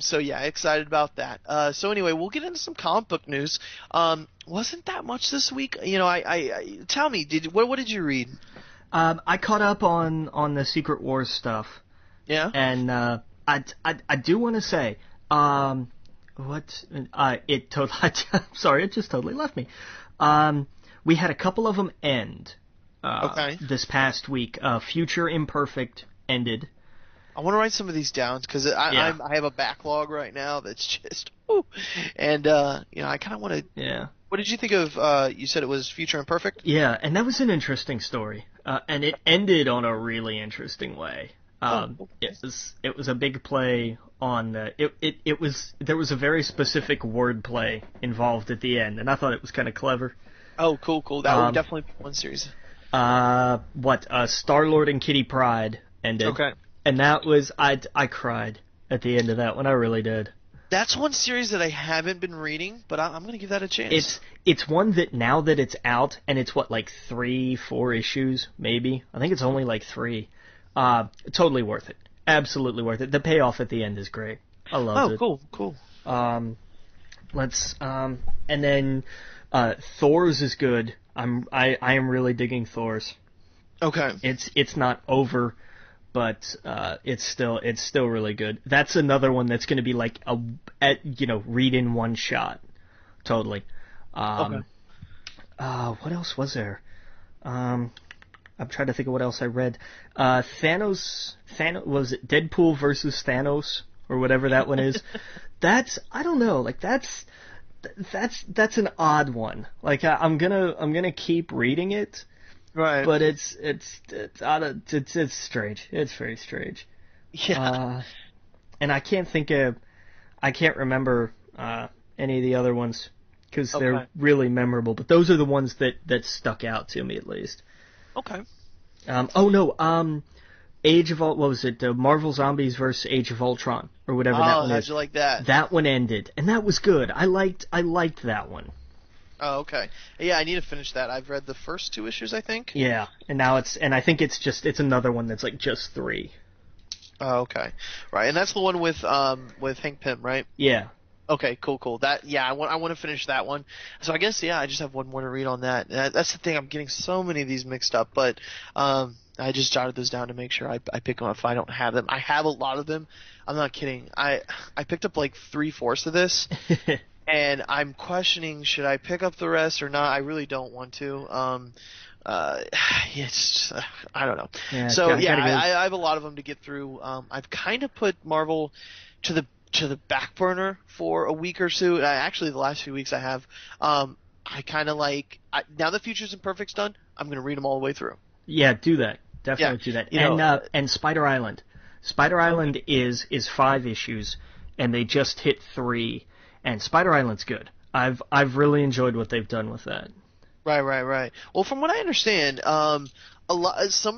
Speaker 1: So yeah, excited about that. So anyway, we'll get into some comic book news. Wasn't that much this week? I tell me, what did you read?
Speaker 2: I caught up on the Secret Wars stuff.
Speaker 1: Yeah.
Speaker 2: And I do want to say, I'm sorry, it just totally left me. We had a couple of them end. This past week. Future Imperfect ended.
Speaker 1: I want to write some of these down because I have a backlog right now that's just, ooh. And I kind of want to.
Speaker 2: Yeah.
Speaker 1: What did you think of? You said it was Future Imperfect.
Speaker 2: Yeah, and that was an interesting story, and it ended on a really interesting way. It was a big play on there was a very specific wordplay involved at the end, and I thought it was kind of clever.
Speaker 1: Oh, cool. That would definitely be one series.
Speaker 2: Star-Lord and Kitty Pryde ended.
Speaker 1: Okay.
Speaker 2: And that was, I cried at the end of that one. I really did.
Speaker 1: That's one series that I haven't been reading, but I'm going to give that a chance.
Speaker 2: It's one that now that it's out, and it's 3-4 issues, maybe? I think it's only 3. Totally worth it. Absolutely worth it. The payoff at the end is great. I loved it.
Speaker 1: Oh, cool.
Speaker 2: And then, Thor's is good. I am really digging Thor's.
Speaker 1: Okay.
Speaker 2: It's not over, but it's still really good. That's another one that's going to be read in one shot. Totally.
Speaker 1: Okay.
Speaker 2: What else was there? I'm trying to think of what else I read. Thanos was it Deadpool versus Thanos or whatever that one is. I don't know, like that's an odd one. Like I'm gonna keep reading it,
Speaker 1: Right.
Speaker 2: but it's strange. It's very strange.
Speaker 1: Yeah.
Speaker 2: And I can't remember any of the other ones because they're really memorable. But those are the ones that stuck out to me at least.
Speaker 1: Okay.
Speaker 2: Age of what was it? Marvel Zombies vs. Age of Ultron or whatever that one is.
Speaker 1: How'd you like that?
Speaker 2: That one ended, and that was good. I liked that one.
Speaker 1: Oh, okay. Yeah, I need to finish that. I've read the first 2 issues, I think.
Speaker 2: Yeah, and I think it's another one that's like just 3.
Speaker 1: Oh, okay. Right, and that's the one with Hank Pym, right?
Speaker 2: Yeah.
Speaker 1: Okay, cool. I want to finish that one. So I guess I just have one more to read on that. That's the thing. I'm getting so many of these mixed up, but I just jotted those down to make sure I pick them up if I don't have them. I have a lot of them. I'm not kidding. I picked up like 3/4 of this, and I'm questioning should I pick up the rest or not. I really don't want to. It's I don't know.
Speaker 2: Yeah,
Speaker 1: so
Speaker 2: I
Speaker 1: have a lot of them to get through. I've kind of put Marvel to the back burner for a week or so. Actually, the last few weeks I have. I kind of now that Futures Imperfect's done, I'm gonna read them all the way through.
Speaker 2: Yeah, do that. Definitely do that. And Spider Island. Spider Island is 5 issues, and they just hit 3. And Spider Island's good. I've really enjoyed what they've done with that.
Speaker 1: Right. Well, from what I understand, some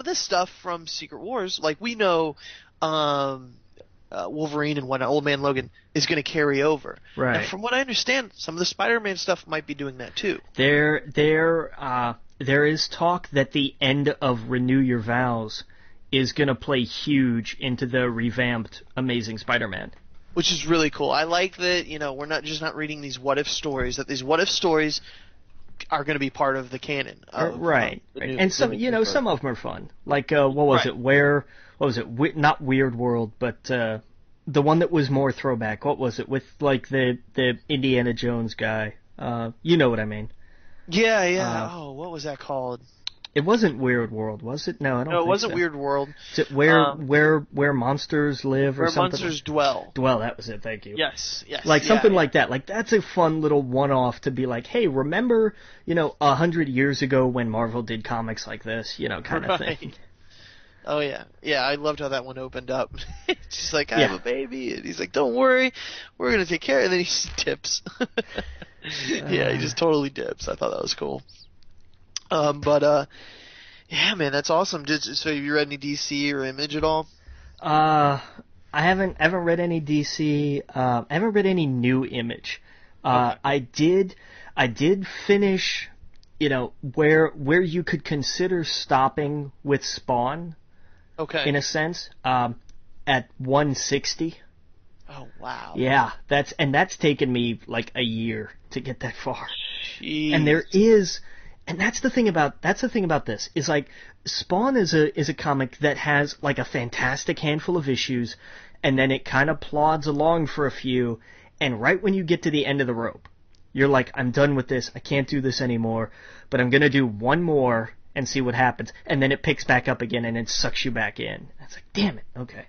Speaker 1: of the stuff from Secret Wars, like we know, Wolverine and whatnot, Old Man Logan is going to carry over.
Speaker 2: Right.
Speaker 1: And from what I understand, some of the Spider-Man stuff might be doing that too.
Speaker 2: There is talk that the end of Renew Your Vows is going to play huge into the revamped Amazing Spider-Man.
Speaker 1: Which is really cool. I like that, we're not reading these what-if stories, that these what-if stories are going to be part of the canon.
Speaker 2: Right. And some of them are fun. Like, what was it? Not Weird World, but the one that was more throwback. What was it? With, like, the Indiana Jones guy. You know what I mean.
Speaker 1: Yeah. What was that called?
Speaker 2: It wasn't Weird World, was it? No, I don't think so.
Speaker 1: No, it wasn't Weird World.
Speaker 2: Is it where monsters live or something?
Speaker 1: Where monsters dwell.
Speaker 2: Dwell, that was it, thank you.
Speaker 1: Yes.
Speaker 2: Like something like that. Like, that's a fun little one-off to be like, hey, remember, 100 years ago when Marvel did comics like this, kind of thing.
Speaker 1: Oh, yeah. Yeah, I loved how that one opened up. She's like, I have a baby. And he's like, don't worry, we're going to take care of it. And then he just dips. Yeah, he just totally dips. I thought that was cool. Yeah, man, that's awesome. So have you read any DC or Image at all?
Speaker 2: I haven't read any DC. I haven't read any new Image.
Speaker 1: Okay.
Speaker 2: I did finish, where you could consider stopping with Spawn.
Speaker 1: Okay.
Speaker 2: In a sense, at 160.
Speaker 1: Oh wow.
Speaker 2: Yeah, that's taken me like a year to get that far.
Speaker 1: Jeez.
Speaker 2: And that's the thing about this is like Spawn is a comic that has like a fantastic handful of issues, and then it kind of plods along for a few, and right when you get to the end of the rope, you're like, I'm done with this, I can't do this anymore, but I'm gonna do one more and see what happens, and then it picks back up again and it sucks you back in. It's like, damn it, okay.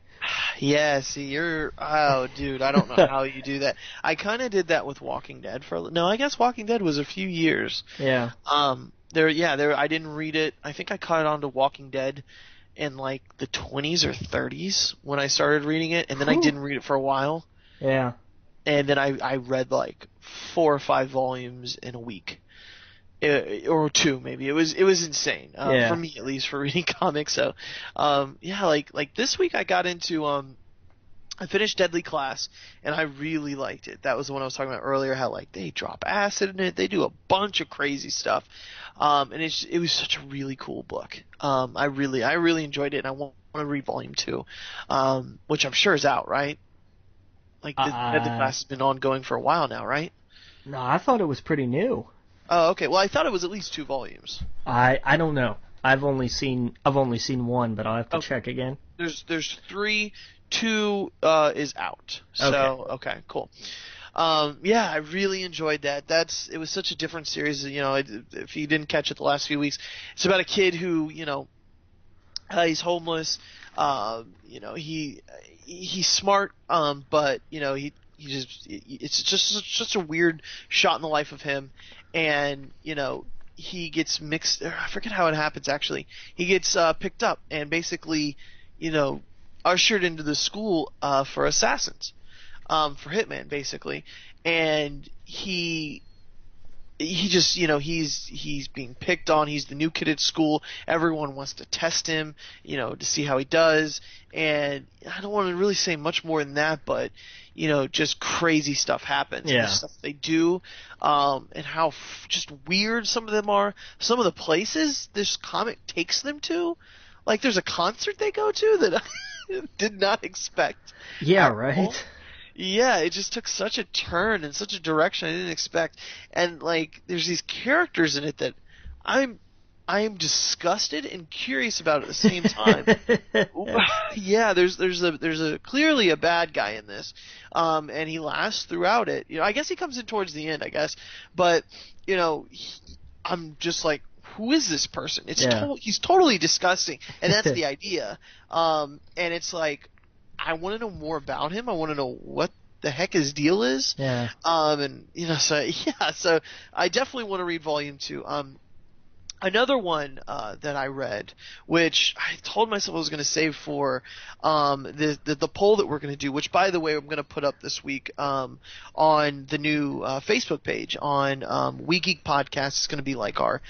Speaker 1: Yeah, see, dude, I don't know how you do that. I kind of did that with Walking Dead I guess Walking Dead was a few years.
Speaker 2: Yeah.
Speaker 1: I didn't read it. I think I caught on to Walking Dead in like the 20s or 30s when I started reading it, and then I didn't read it for a while.
Speaker 2: Yeah.
Speaker 1: And then I read like 4 or 5 volumes in a week. Or 2 maybe. It was insane. For me at least, for reading comics. So like this week I got into I finished Deadly Class and I really liked it. That was the one I was talking about earlier, how like they drop acid in it, they do a bunch of crazy stuff. And it was such a really cool book. I really enjoyed it, and I want to read volume 2. Which I'm sure is out, right? Like Deadly Class has been ongoing for a while now, right?
Speaker 2: No, I thought it was pretty new.
Speaker 1: Oh, okay. Well, I thought it was at least 2 volumes.
Speaker 2: I don't know. I've only seen one, but I'll have to check again.
Speaker 1: There's 3. 2 is out. So okay, cool. I really enjoyed that. It was such a different series. If you didn't catch it the last few weeks, it's about a kid who he's homeless. He's smart, but it's just such a weird shot in the life of him, and he gets mixed. I forget how it happens actually. He gets picked up and basically, ushered into the school for assassins, for hitmen basically, and he just, he's being picked on. He's the new kid at school. Everyone wants to test him, to see how he does. And I don't want to really say much more than that, but just crazy stuff happens.
Speaker 2: Yeah.
Speaker 1: And the stuff they do, and how just weird some of them are. Some of the places this comic takes them to, like there's a concert they go to that I did not expect.
Speaker 2: Yeah, right.
Speaker 1: All. Yeah, it just took such a turn and such a direction I didn't expect. And like there's these characters in it that I am disgusted and curious about at the same time. Yeah, there's a clearly a bad guy in this. And he lasts throughout it. I guess he comes in towards the end, I guess. But, I'm just like, who is this person? He's totally disgusting. And that's the idea. And it's like, I want to know more about him. I want to know what the heck his deal is.
Speaker 2: Yeah.
Speaker 1: So I definitely want to read volume 2. Another one that I read, which I told myself I was going to save for the poll that we're going to do, which, by the way, I'm going to put up this week on the new Facebook page on We Geek Podcast. It's going to be like our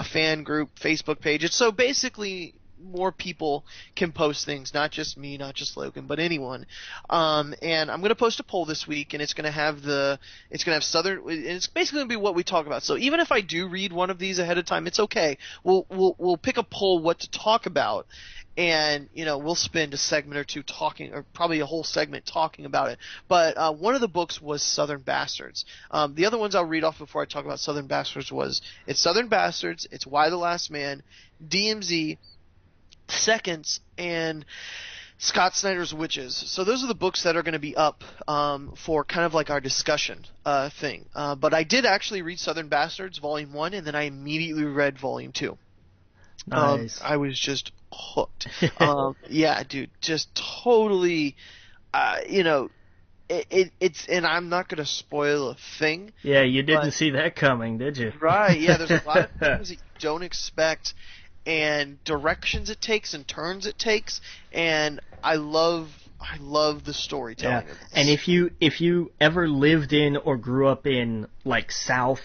Speaker 1: fan group Facebook page. It's so basically more people can post things, not just me, not just Logan, but anyone. And I'm going to post a poll this week, and it's going to have Southern, and it's basically going to be what we talk about. So even if I do read one of these ahead of time, it's okay. We'll pick a poll what to talk about, and we'll spend a segment or two talking, or probably a whole segment talking about it. But one of the books was Southern Bastards. The other ones I'll read off before I talk about Southern Bastards it's Southern Bastards, it's Why the Last Man, DMZ, Seconds, and Scott Snyder's Witches. So those are the books that are going to be up for kind of like our discussion thing. But I did actually read Southern Bastards Volume 1, and then I immediately read Volume 2.
Speaker 2: Nice.
Speaker 1: I was just hooked. Yeah, dude, just totally, it's, and I'm not going to spoil a thing.
Speaker 2: Yeah, you didn't see that coming, did you?
Speaker 1: Right, yeah, there's a lot of things that you don't expect, and directions it takes and turns it takes, and I love the storytelling of this.
Speaker 2: And if you ever lived in or grew up in like South,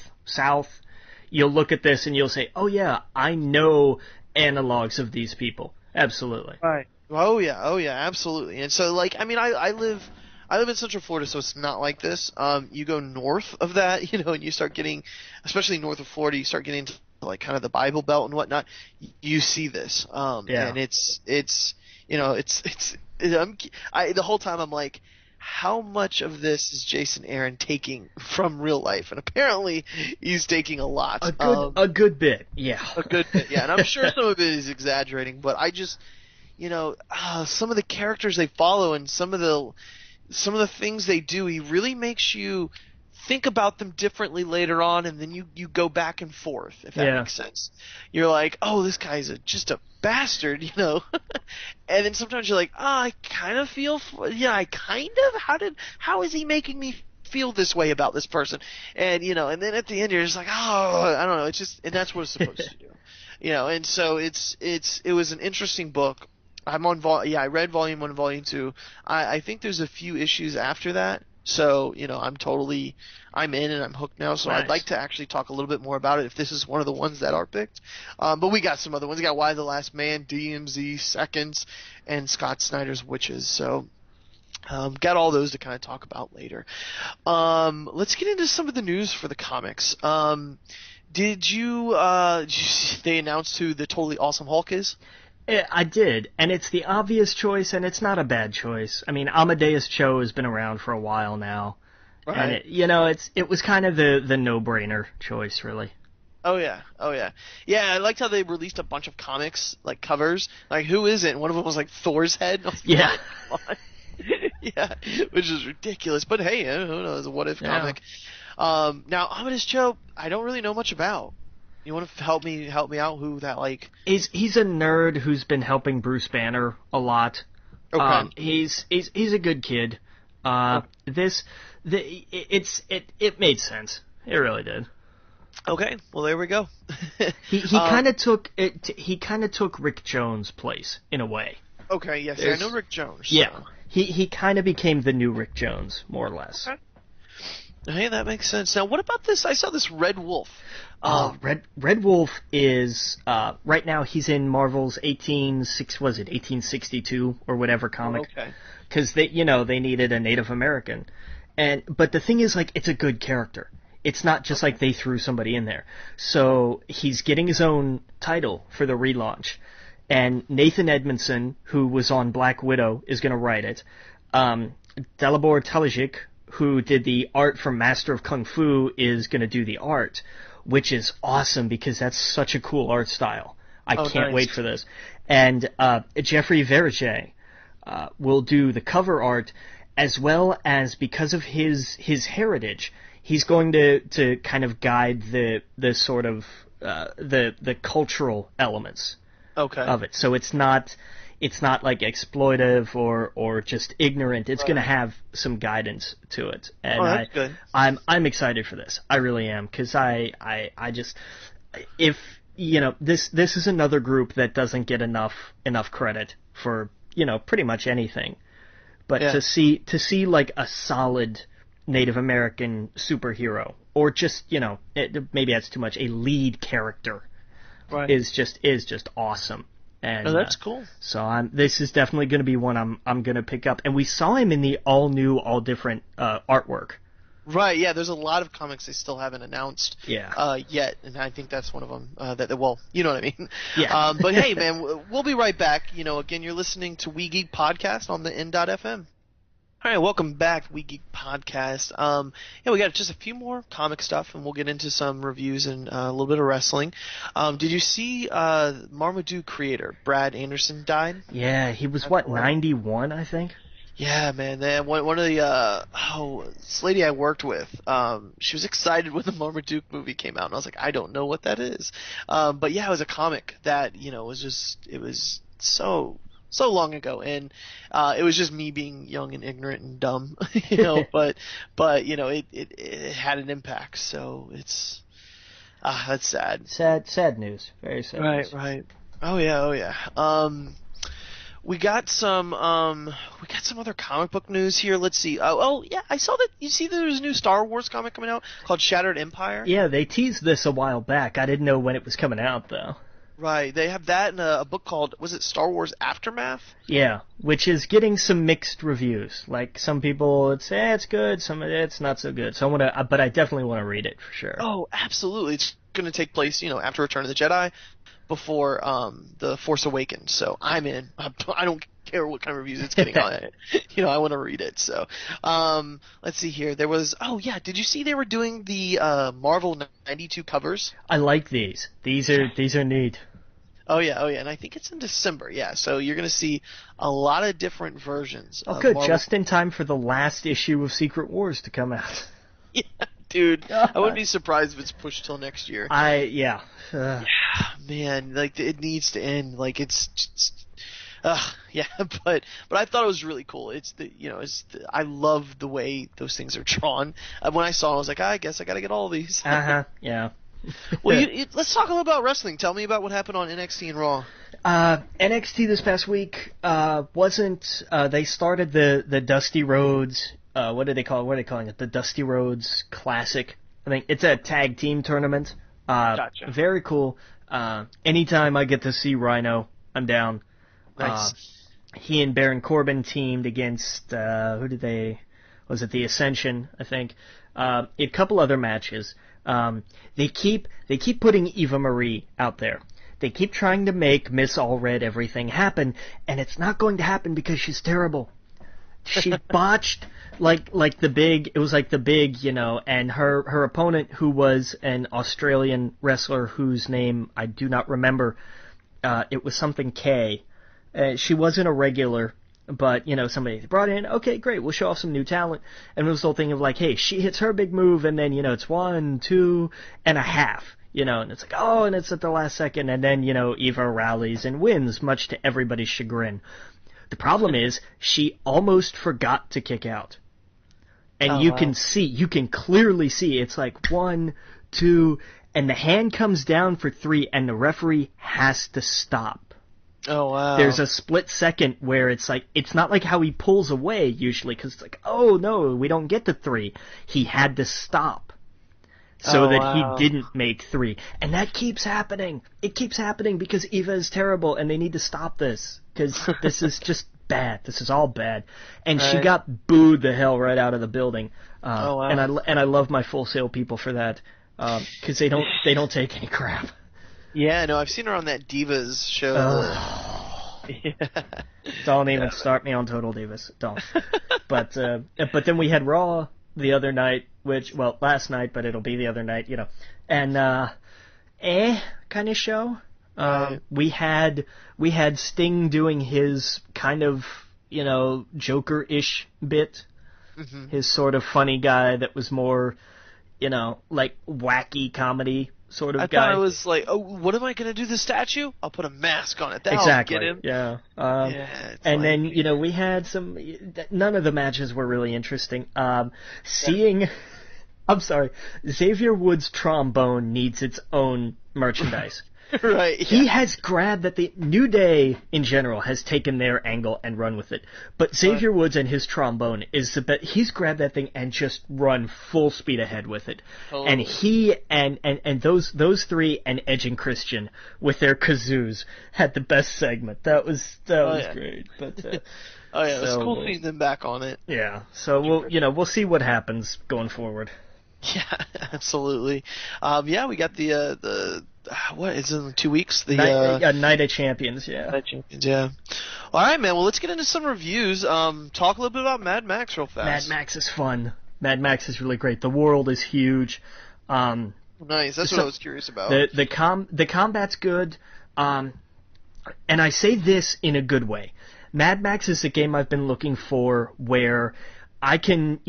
Speaker 2: you'll look at this and you'll say, "Oh yeah, I know analogs of these people." Absolutely.
Speaker 1: Right. Oh yeah, absolutely. And so like, I mean, I live in Central Florida, so it's not like this. You go north of that, and you start getting, especially north of Florida, you start getting into like kind of the Bible Belt and whatnot. You see this, and it's the whole time I'm like, how much of this is Jason Aaron taking from real life? And apparently he's taking a lot.
Speaker 2: A good bit, yeah.
Speaker 1: A good bit, yeah. And I'm sure some of it is exaggerating, but I just, some of the characters they follow and some of the things they do, he really makes you think about them differently later on, and then you go back and forth, if that makes sense. You're like, oh, this guy's just a bastard, and then sometimes you're like, oh, I kind of feel, how is he making me feel this way about this person? And, and then at the end you're just like, oh, I don't know, it's just, and that's what it's supposed to do. And so it was an interesting book. I'm on I read Volume 1 and Volume 2. I think there's a few issues after that. So, I'm in and I'm hooked now. So nice. I'd like to actually talk a little bit more about it if this is one of the ones that are picked. But we got some other ones. We got Why the Last Man, DMZ, Seconds, and Scott Snyder's Witches. So, got all those to kind of talk about later. Let's get into some of the news for the comics. Did you see they announced who the Totally Awesome Hulk is?
Speaker 2: I did, and it's the obvious choice, and it's not a bad choice. I mean, Amadeus Cho has been around for a while now, right. And it was kind of the no-brainer choice, really.
Speaker 1: Oh yeah. Yeah, I liked how they released a bunch of comics, like covers. Like, who is it? And one of them was like Thor's head.
Speaker 2: Yeah.
Speaker 1: Yeah, which is ridiculous. But hey, who knows? A what-if comic. Now, Amadeus Cho, I don't really know much about. You want to help me out who that like?
Speaker 2: He's a nerd who's been helping Bruce Banner a lot.
Speaker 1: Okay.
Speaker 2: He's a good kid. It made sense. It really did.
Speaker 1: Okay, well there we go.
Speaker 2: He kind of took Rick Jones' place in a way.
Speaker 1: Okay, yes, I know Rick Jones. So.
Speaker 2: Yeah, he kind of became the new Rick Jones, more or less. Okay.
Speaker 1: Hey, that makes sense. Now, what about this? I saw this Red Wolf.
Speaker 2: Red Wolf is right now he's in Marvel's 1862 or whatever comic.
Speaker 1: Okay.
Speaker 2: Because they needed a Native American, but the thing is, like, it's a good character. It's not just like they threw somebody in there. So he's getting his own title for the relaunch, and Nathan Edmondson, who was on Black Widow, is going to write it. Dalibor Telejic, who did the art for Master of Kung Fu, is going to do the art, which is awesome because that's such a cool art style. I can't wait for this. And Jeffrey Verge will do the cover art, as well as, because of his heritage, he's going to kind of guide the sort of the cultural elements of it. So it's not like exploitive or just ignorant. It's going to have some guidance to it. And
Speaker 1: that's good.
Speaker 2: I'm excited for this. I really am, because I just, if this is another group that doesn't get enough credit for pretty much anything. But to see like a solid Native American superhero, or just maybe that's too much, a lead character, is just awesome. And
Speaker 1: that's cool.
Speaker 2: So this is definitely going to be one I'm going to pick up. And we saw him in the all new, all different artwork.
Speaker 1: Right, yeah, there's a lot of comics they still haven't announced yet, and I think that's one of them. Well, you know what I mean.
Speaker 2: Yeah.
Speaker 1: But hey, man, we'll be right back. Again, you're listening to We Geek Podcast on the N.FM. All right, welcome back, We Geek Podcast. We got just a few more comic stuff, and we'll get into some reviews and a little bit of wrestling. Did you see Marmaduke creator Brad Anderson died?
Speaker 2: Yeah, he was 91, I think.
Speaker 1: Yeah, man. One of the this lady I worked with, she was excited when the Marmaduke movie came out, and I was like, I don't know what that is. But yeah, it was a comic that it was so long ago, and it was just me being young and ignorant and dumb, but it had an impact. So it's that's sad.
Speaker 2: Sad news. Very sad.
Speaker 1: Right. Oh yeah. We got some other comic book news here. Let's see. Oh yeah, I saw that. You see, there's a new Star Wars comic coming out called Shattered Empire.
Speaker 2: Yeah, they teased this a while back. I didn't know when it was coming out though.
Speaker 1: Right, they have that in a book called, was it Star Wars Aftermath?
Speaker 2: Yeah, which is getting some mixed reviews. Like, some people would say it's good, some it's not so good. So but I definitely want to read it for sure.
Speaker 1: Oh, absolutely. It's going to take place, after Return of the Jedi, before The Force Awakens. So I'm in. I don't care what kind of reviews it's getting on it. I want to read it. So, let's see here. There was, did you see they were doing the Marvel 92 covers?
Speaker 2: I like these. These are neat.
Speaker 1: Oh yeah, and I think it's in December. Yeah, so you're going to see a lot of different versions.
Speaker 2: Oh, good, Marvel. Just in time for the last issue of Secret Wars to come out.
Speaker 1: Yeah, dude, I wouldn't be surprised if it's pushed till next year.
Speaker 2: Yeah,
Speaker 1: man, like it needs to end. Like it's just, yeah, but I thought it was really cool. I love the way those things are drawn. When I saw it, I was like, I guess I got to get all of these.
Speaker 2: Yeah.
Speaker 1: Well, let's talk a little about wrestling. Tell me about what happened on NXT and Raw.
Speaker 2: NXT this past week they started the Dusty Rhodes. What are they calling it? The Dusty Rhodes Classic. I think it's a tag team tournament.
Speaker 1: Gotcha.
Speaker 2: Very cool. Anytime I get to see Rhino, I'm down.
Speaker 1: Nice.
Speaker 2: He and Baron Corbin teamed against who did they? Was it the Ascension? I think. A couple other matches. They keep putting Eva Marie out there. They keep trying to make Miss Allred everything happen, and it's not going to happen because she's terrible. She botched like the big, and her opponent, who was an Australian wrestler whose name I do not remember. It was something K. She wasn't a regular, but, somebody brought in, okay, great, we'll show off some new talent. And it was the whole thing of like, hey, she hits her big move, and then, it's 1, 2, and a half. And it's like, oh, and it's at the last second, and then, Eva rallies and wins, much to everybody's chagrin. The problem is, she almost forgot to kick out. And you can clearly see, it's like 1, 2, and the hand comes down for 3, and the referee has to stop.
Speaker 1: Oh, wow.
Speaker 2: There's a split second where it's like, it's not like how he pulls away usually, because it's like, oh no, we don't get to 3. He had to stop. So he didn't make 3. And that keeps happening. It keeps happening because Eva is terrible and they need to stop this. Because this is just bad. This is all bad. And she got booed the hell right out of the building. And I love my Full Sail people for that. Because they don't take any crap.
Speaker 1: Yeah, no, I've seen her on that Divas show.
Speaker 2: Don't even start me on Total Divas. Don't. But then we had Raw the other night, last night, but it'll be the other night, and kind of show. We had Sting doing his kind of, Joker-ish bit, his sort of funny guy that was more, like wacky comedy sort of guy.
Speaker 1: I thought it was like, oh, what am I going to do, the statue? I'll put a mask on it. That'll
Speaker 2: exactly.
Speaker 1: get him.
Speaker 2: Yeah. And then, we had none of the matches were really interesting. Seeing, I'm sorry, Xavier Woods' trombone needs its own merchandise.
Speaker 1: Right. Yeah.
Speaker 2: He has grabbed that the New Day in general has taken their angle and run with it. But Xavier Woods and his trombone is the best. He's grabbed that thing and just run full speed ahead with it. Oh. And he and those three and Edge and Christian with their kazoos had the best segment. That was great. But
Speaker 1: it was cool seeing them back on it.
Speaker 2: Yeah. So we'll see what happens going forward.
Speaker 1: Yeah, absolutely. We got the what is it in 2 weeks? The
Speaker 2: Night of Champions. Yeah.
Speaker 1: Night of Champions. Yeah. All right, man. Well, let's get into some reviews. Talk a little bit about Mad Max real fast.
Speaker 2: Mad Max is fun. Mad Max is really great. The world is huge.
Speaker 1: Nice. That's what I was curious about.
Speaker 2: The combat's good. And I say this in a good way. Mad Max is a game I've been looking for where I can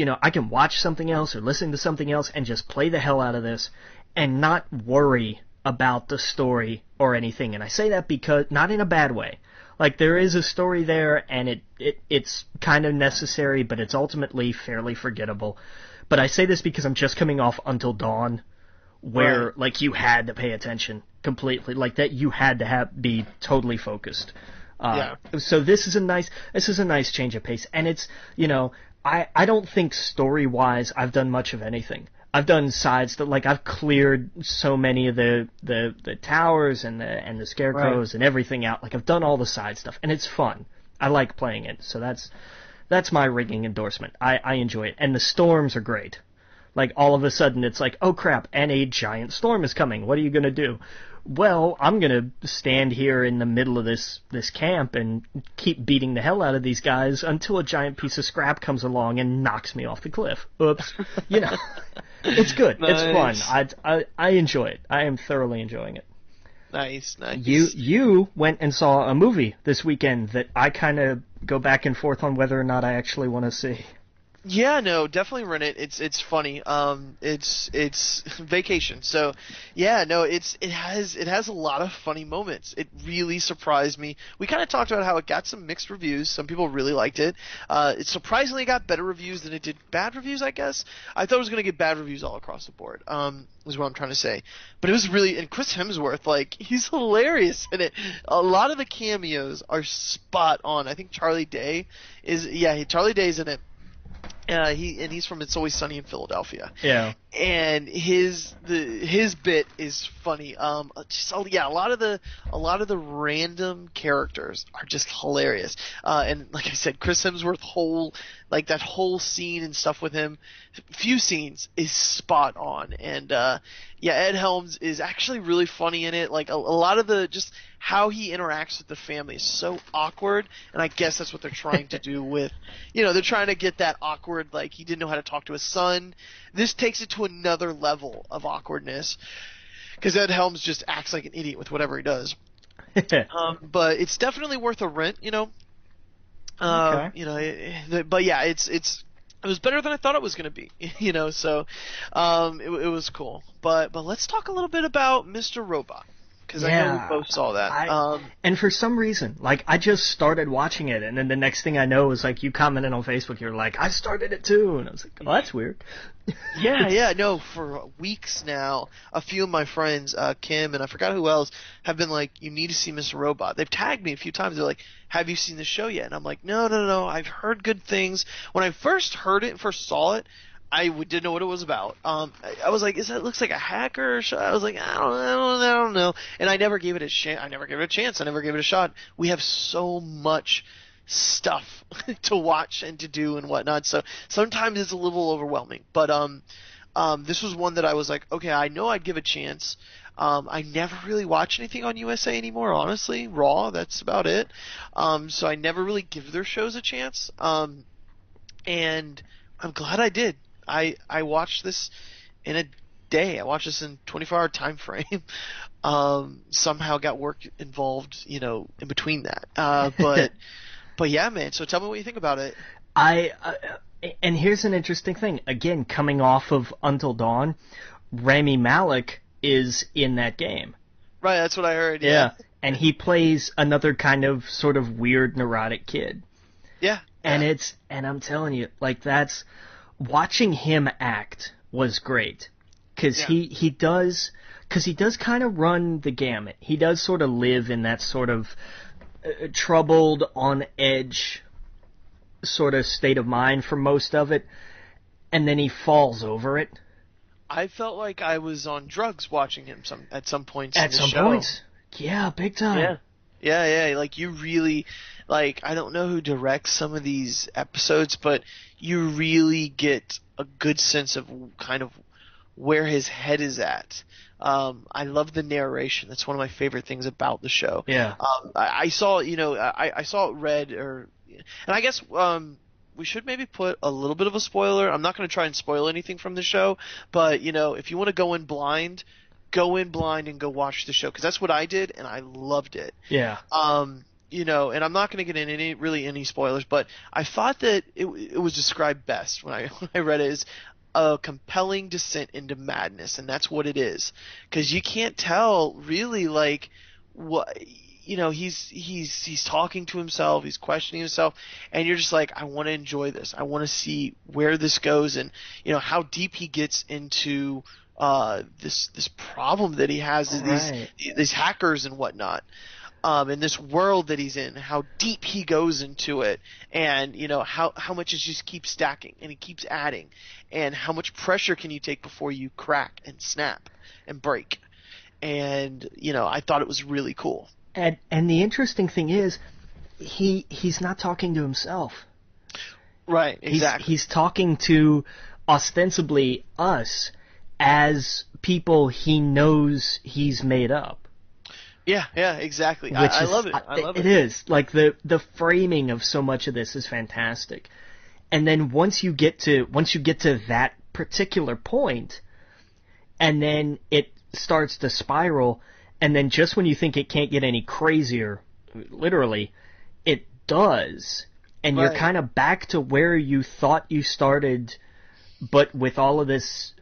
Speaker 2: watch something else or listen to something else and just play the hell out of this and not worry about the story or anything. And I say that because, not in a bad way. Like, there is a story there and it's kind of necessary, but it's ultimately fairly forgettable. But I say this because I'm just coming off Until Dawn, where, like, you had to pay attention completely. Like, that you had to be totally focused. So this is a nice change of pace. And it's, I don't think story-wise I've done much of anything. I've done sides that, like, I've cleared so many of the towers and the scarecrows and everything out. Like, I've done all the side stuff, and it's fun. I like playing it, so that's my ringing endorsement. I enjoy it, and the storms are great. Like, all of a sudden it's like, oh crap, and a giant storm is coming. What are you gonna do? Well, I'm gonna stand here in the middle of this camp and keep beating the hell out of these guys until a giant piece of scrap comes along and knocks me off the cliff. Oops. It's good. Nice. It's fun. I enjoy it. I am thoroughly enjoying it.
Speaker 1: Nice.
Speaker 2: You went and saw a movie this weekend that I kind of go back and forth on whether or not I actually want to see.
Speaker 1: Yeah, no, definitely rent it. It's funny. It's Vacation. So, yeah, no, it has a lot of funny moments. It really surprised me. We kind of talked about how it got some mixed reviews. Some people really liked it. It surprisingly got better reviews than it did bad reviews, I guess. I thought it was going to get bad reviews all across the board. Is what I'm trying to say. But it was really, and Chris Hemsworth, like, he's hilarious in it. A lot of the cameos are spot on. I think Charlie Day is in it. He's from It's Always Sunny in Philadelphia.
Speaker 2: Yeah.
Speaker 1: And his bit is funny. A lot of the random characters are just hilarious. And like I said, Chris Hemsworth that whole scene and stuff with him, few scenes is spot on. And Ed Helms is actually really funny in it. Like a lot of the just how he interacts with the family is so awkward, and I guess that's what they're trying to do with, they're trying to get that awkward, like he didn't know how to talk to his son. This takes it to another level of awkwardness, because Ed Helms just acts like an idiot with whatever he does. But it's definitely worth a rent,
Speaker 2: Okay.
Speaker 1: But yeah, it's it was better than I thought it was going to be, so it was cool. But let's talk a little bit about Mr. Robot, because I know we both saw that.
Speaker 2: And for some reason, like, I just started watching it, and then the next thing I know is, like, you commented on Facebook, you're like, I started it too, and I was like, oh, that's weird.
Speaker 1: No, for weeks now, a few of my friends, Kim and I forgot who else, have been like, you need to see Mr. Robot. They've tagged me a few times. They're like, have you seen the show yet? And I'm like, no, I've heard good things. When I first heard it, first saw it, I didn't know what it was about. I was like, looks like a hacker show? I was like, I don't know. And I never gave it a chance. I never gave it a shot. We have so much stuff to watch and to do and whatnot, so sometimes it's a little overwhelming. But this was one that I was like, okay, I know I'd give a chance. I never really watch anything on USA anymore, honestly. Raw, that's about it. So I never really give their shows a chance. And I'm glad I did. I watched this in a day. I watched this in 24-hour time frame. Somehow got work involved, in between that. But yeah, man. So tell me what you think about it.
Speaker 2: And here's an interesting thing. Again, coming off of Until Dawn, Rami Malek is in that game.
Speaker 1: Right, that's what I heard.
Speaker 2: Yeah. And he plays another kind of sort of weird, neurotic kid.
Speaker 1: Yeah.
Speaker 2: And I'm telling you, like, watching him act was great. Because he does kind of run the gamut. He does sort of live in that sort of troubled, on edge sort of state of mind for most of it, and then he falls over it.
Speaker 1: I felt like I was on drugs watching him at some points.
Speaker 2: Yeah, big time.
Speaker 1: Yeah. Like, you really, like, I don't know who directs some of these episodes, but you really get a good sense of kind of where his head is at. I love the narration. That's one of my favorite things about the show.
Speaker 2: Yeah.
Speaker 1: I saw, I saw it read, and I guess we should maybe put a little bit of a spoiler. I'm not going to try and spoil anything from the show, but if you want to go in blind and go watch the show, because that's what I did, and I loved it.
Speaker 2: Yeah.
Speaker 1: And I'm not going to get into any spoilers, but I thought that it was described best when I read it as a compelling descent into madness, and that's what it is. Because you can't tell really, like, what he's talking to himself, he's questioning himself, and you're just like, I want to enjoy this. I want to see where this goes, and how deep he gets into this problem that he has, these hackers and whatnot. In this world that he's in, how deep he goes into it, and how much it just keeps stacking and he keeps adding, and how much pressure can you take before you crack and snap and break. And I thought it was really cool.
Speaker 2: And the interesting thing is, he's not talking to himself.
Speaker 1: Right, exactly.
Speaker 2: He's talking to ostensibly us as people he knows he's made up.
Speaker 1: Yeah, exactly. I love it. I love it.
Speaker 2: It is. Like, the framing of so much of this is fantastic. And then once you get to that particular point, and then it starts to spiral, and then just when you think it can't get any crazier, literally, it does. And you're kind of back to where you thought you started, but with all of this,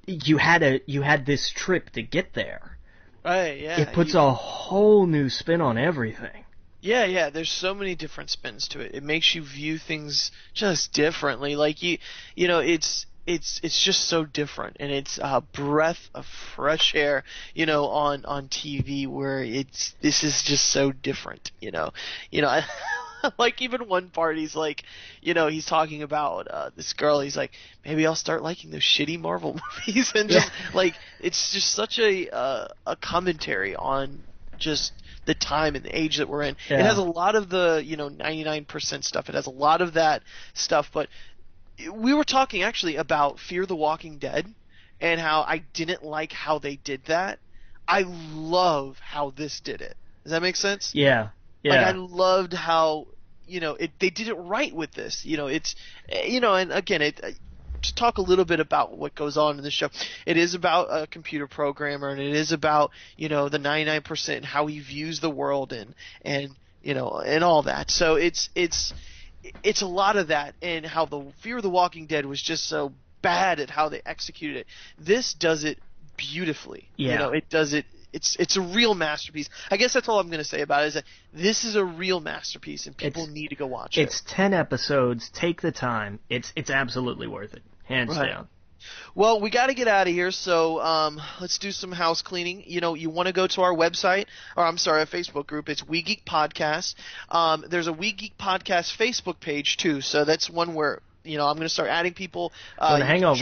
Speaker 2: you had this trip to get there.
Speaker 1: Right, yeah.
Speaker 2: It puts a whole new spin on everything.
Speaker 1: Yeah. There's so many different spins to it. It makes you view things just differently. Like, it's just so different, and it's a breath of fresh air, on TV, where this is just so different. Like, even one part, he's like, he's talking about this girl. He's like, maybe I'll start liking those shitty Marvel movies, and just like, it's just such a commentary on just the time and the age that we're in.
Speaker 2: Yeah.
Speaker 1: It has a lot of the 99% stuff. It has a lot of that stuff. But we were talking actually about Fear the Walking Dead and how I didn't like how they did that. I love how this did it. Does that make sense?
Speaker 2: Yeah.
Speaker 1: Like, I loved how they did it right with this. It's and again, just talk a little bit about what goes on in the show. It is about a computer programmer, and it is about the 99% and how he views the world and all that. So it's it's a lot of that, and how the Fear of the Walking Dead was just so bad at how they executed it. This does it beautifully.
Speaker 2: Yeah.
Speaker 1: You know, it does it. It's a real masterpiece. I guess that's all I'm going to say about it, is that this is a real masterpiece, and people need to go watch it.
Speaker 2: It's 10 episodes. Take the time. It's absolutely worth it, hands down.
Speaker 1: Well, we got to get out of here, so let's do some house cleaning. You know, you want to go to our website, or I'm sorry, our Facebook group. It's We Geek Podcast. There's a We Geek Podcast Facebook page too, so that's one where, you know, I'm going to start adding people.
Speaker 2: Hang on,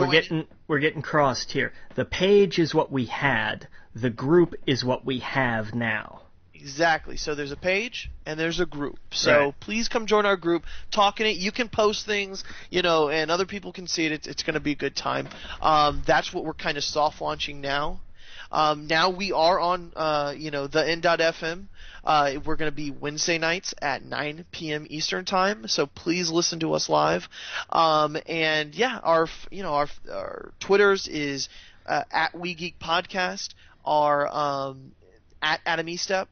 Speaker 2: we're getting crossed here. The page is what we had. The group is what we have now.
Speaker 1: Exactly. So there's a page and there's a group. So please come join our group. Talk in it. You can post things, you know, and other people can see it. It's going to be a good time. That's what we're kind of soft launching now. Now we are on, you know, the N.FM. We're going to be Wednesday nights at 9 p.m. Eastern time. So please listen to us live. And yeah, our Twitters is at We Geek Podcast. Our at Adam Estep.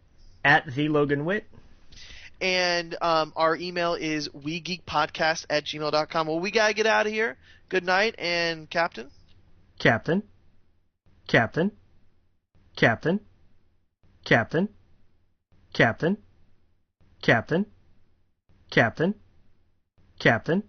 Speaker 2: At the Logan Witt.
Speaker 1: And our email is wegeekpodcast@gmail.com. Well, we got to get out of here. Good night, and Captain?
Speaker 2: Captain. Captain. Captain. Captain. Captain. Captain. Captain. Captain.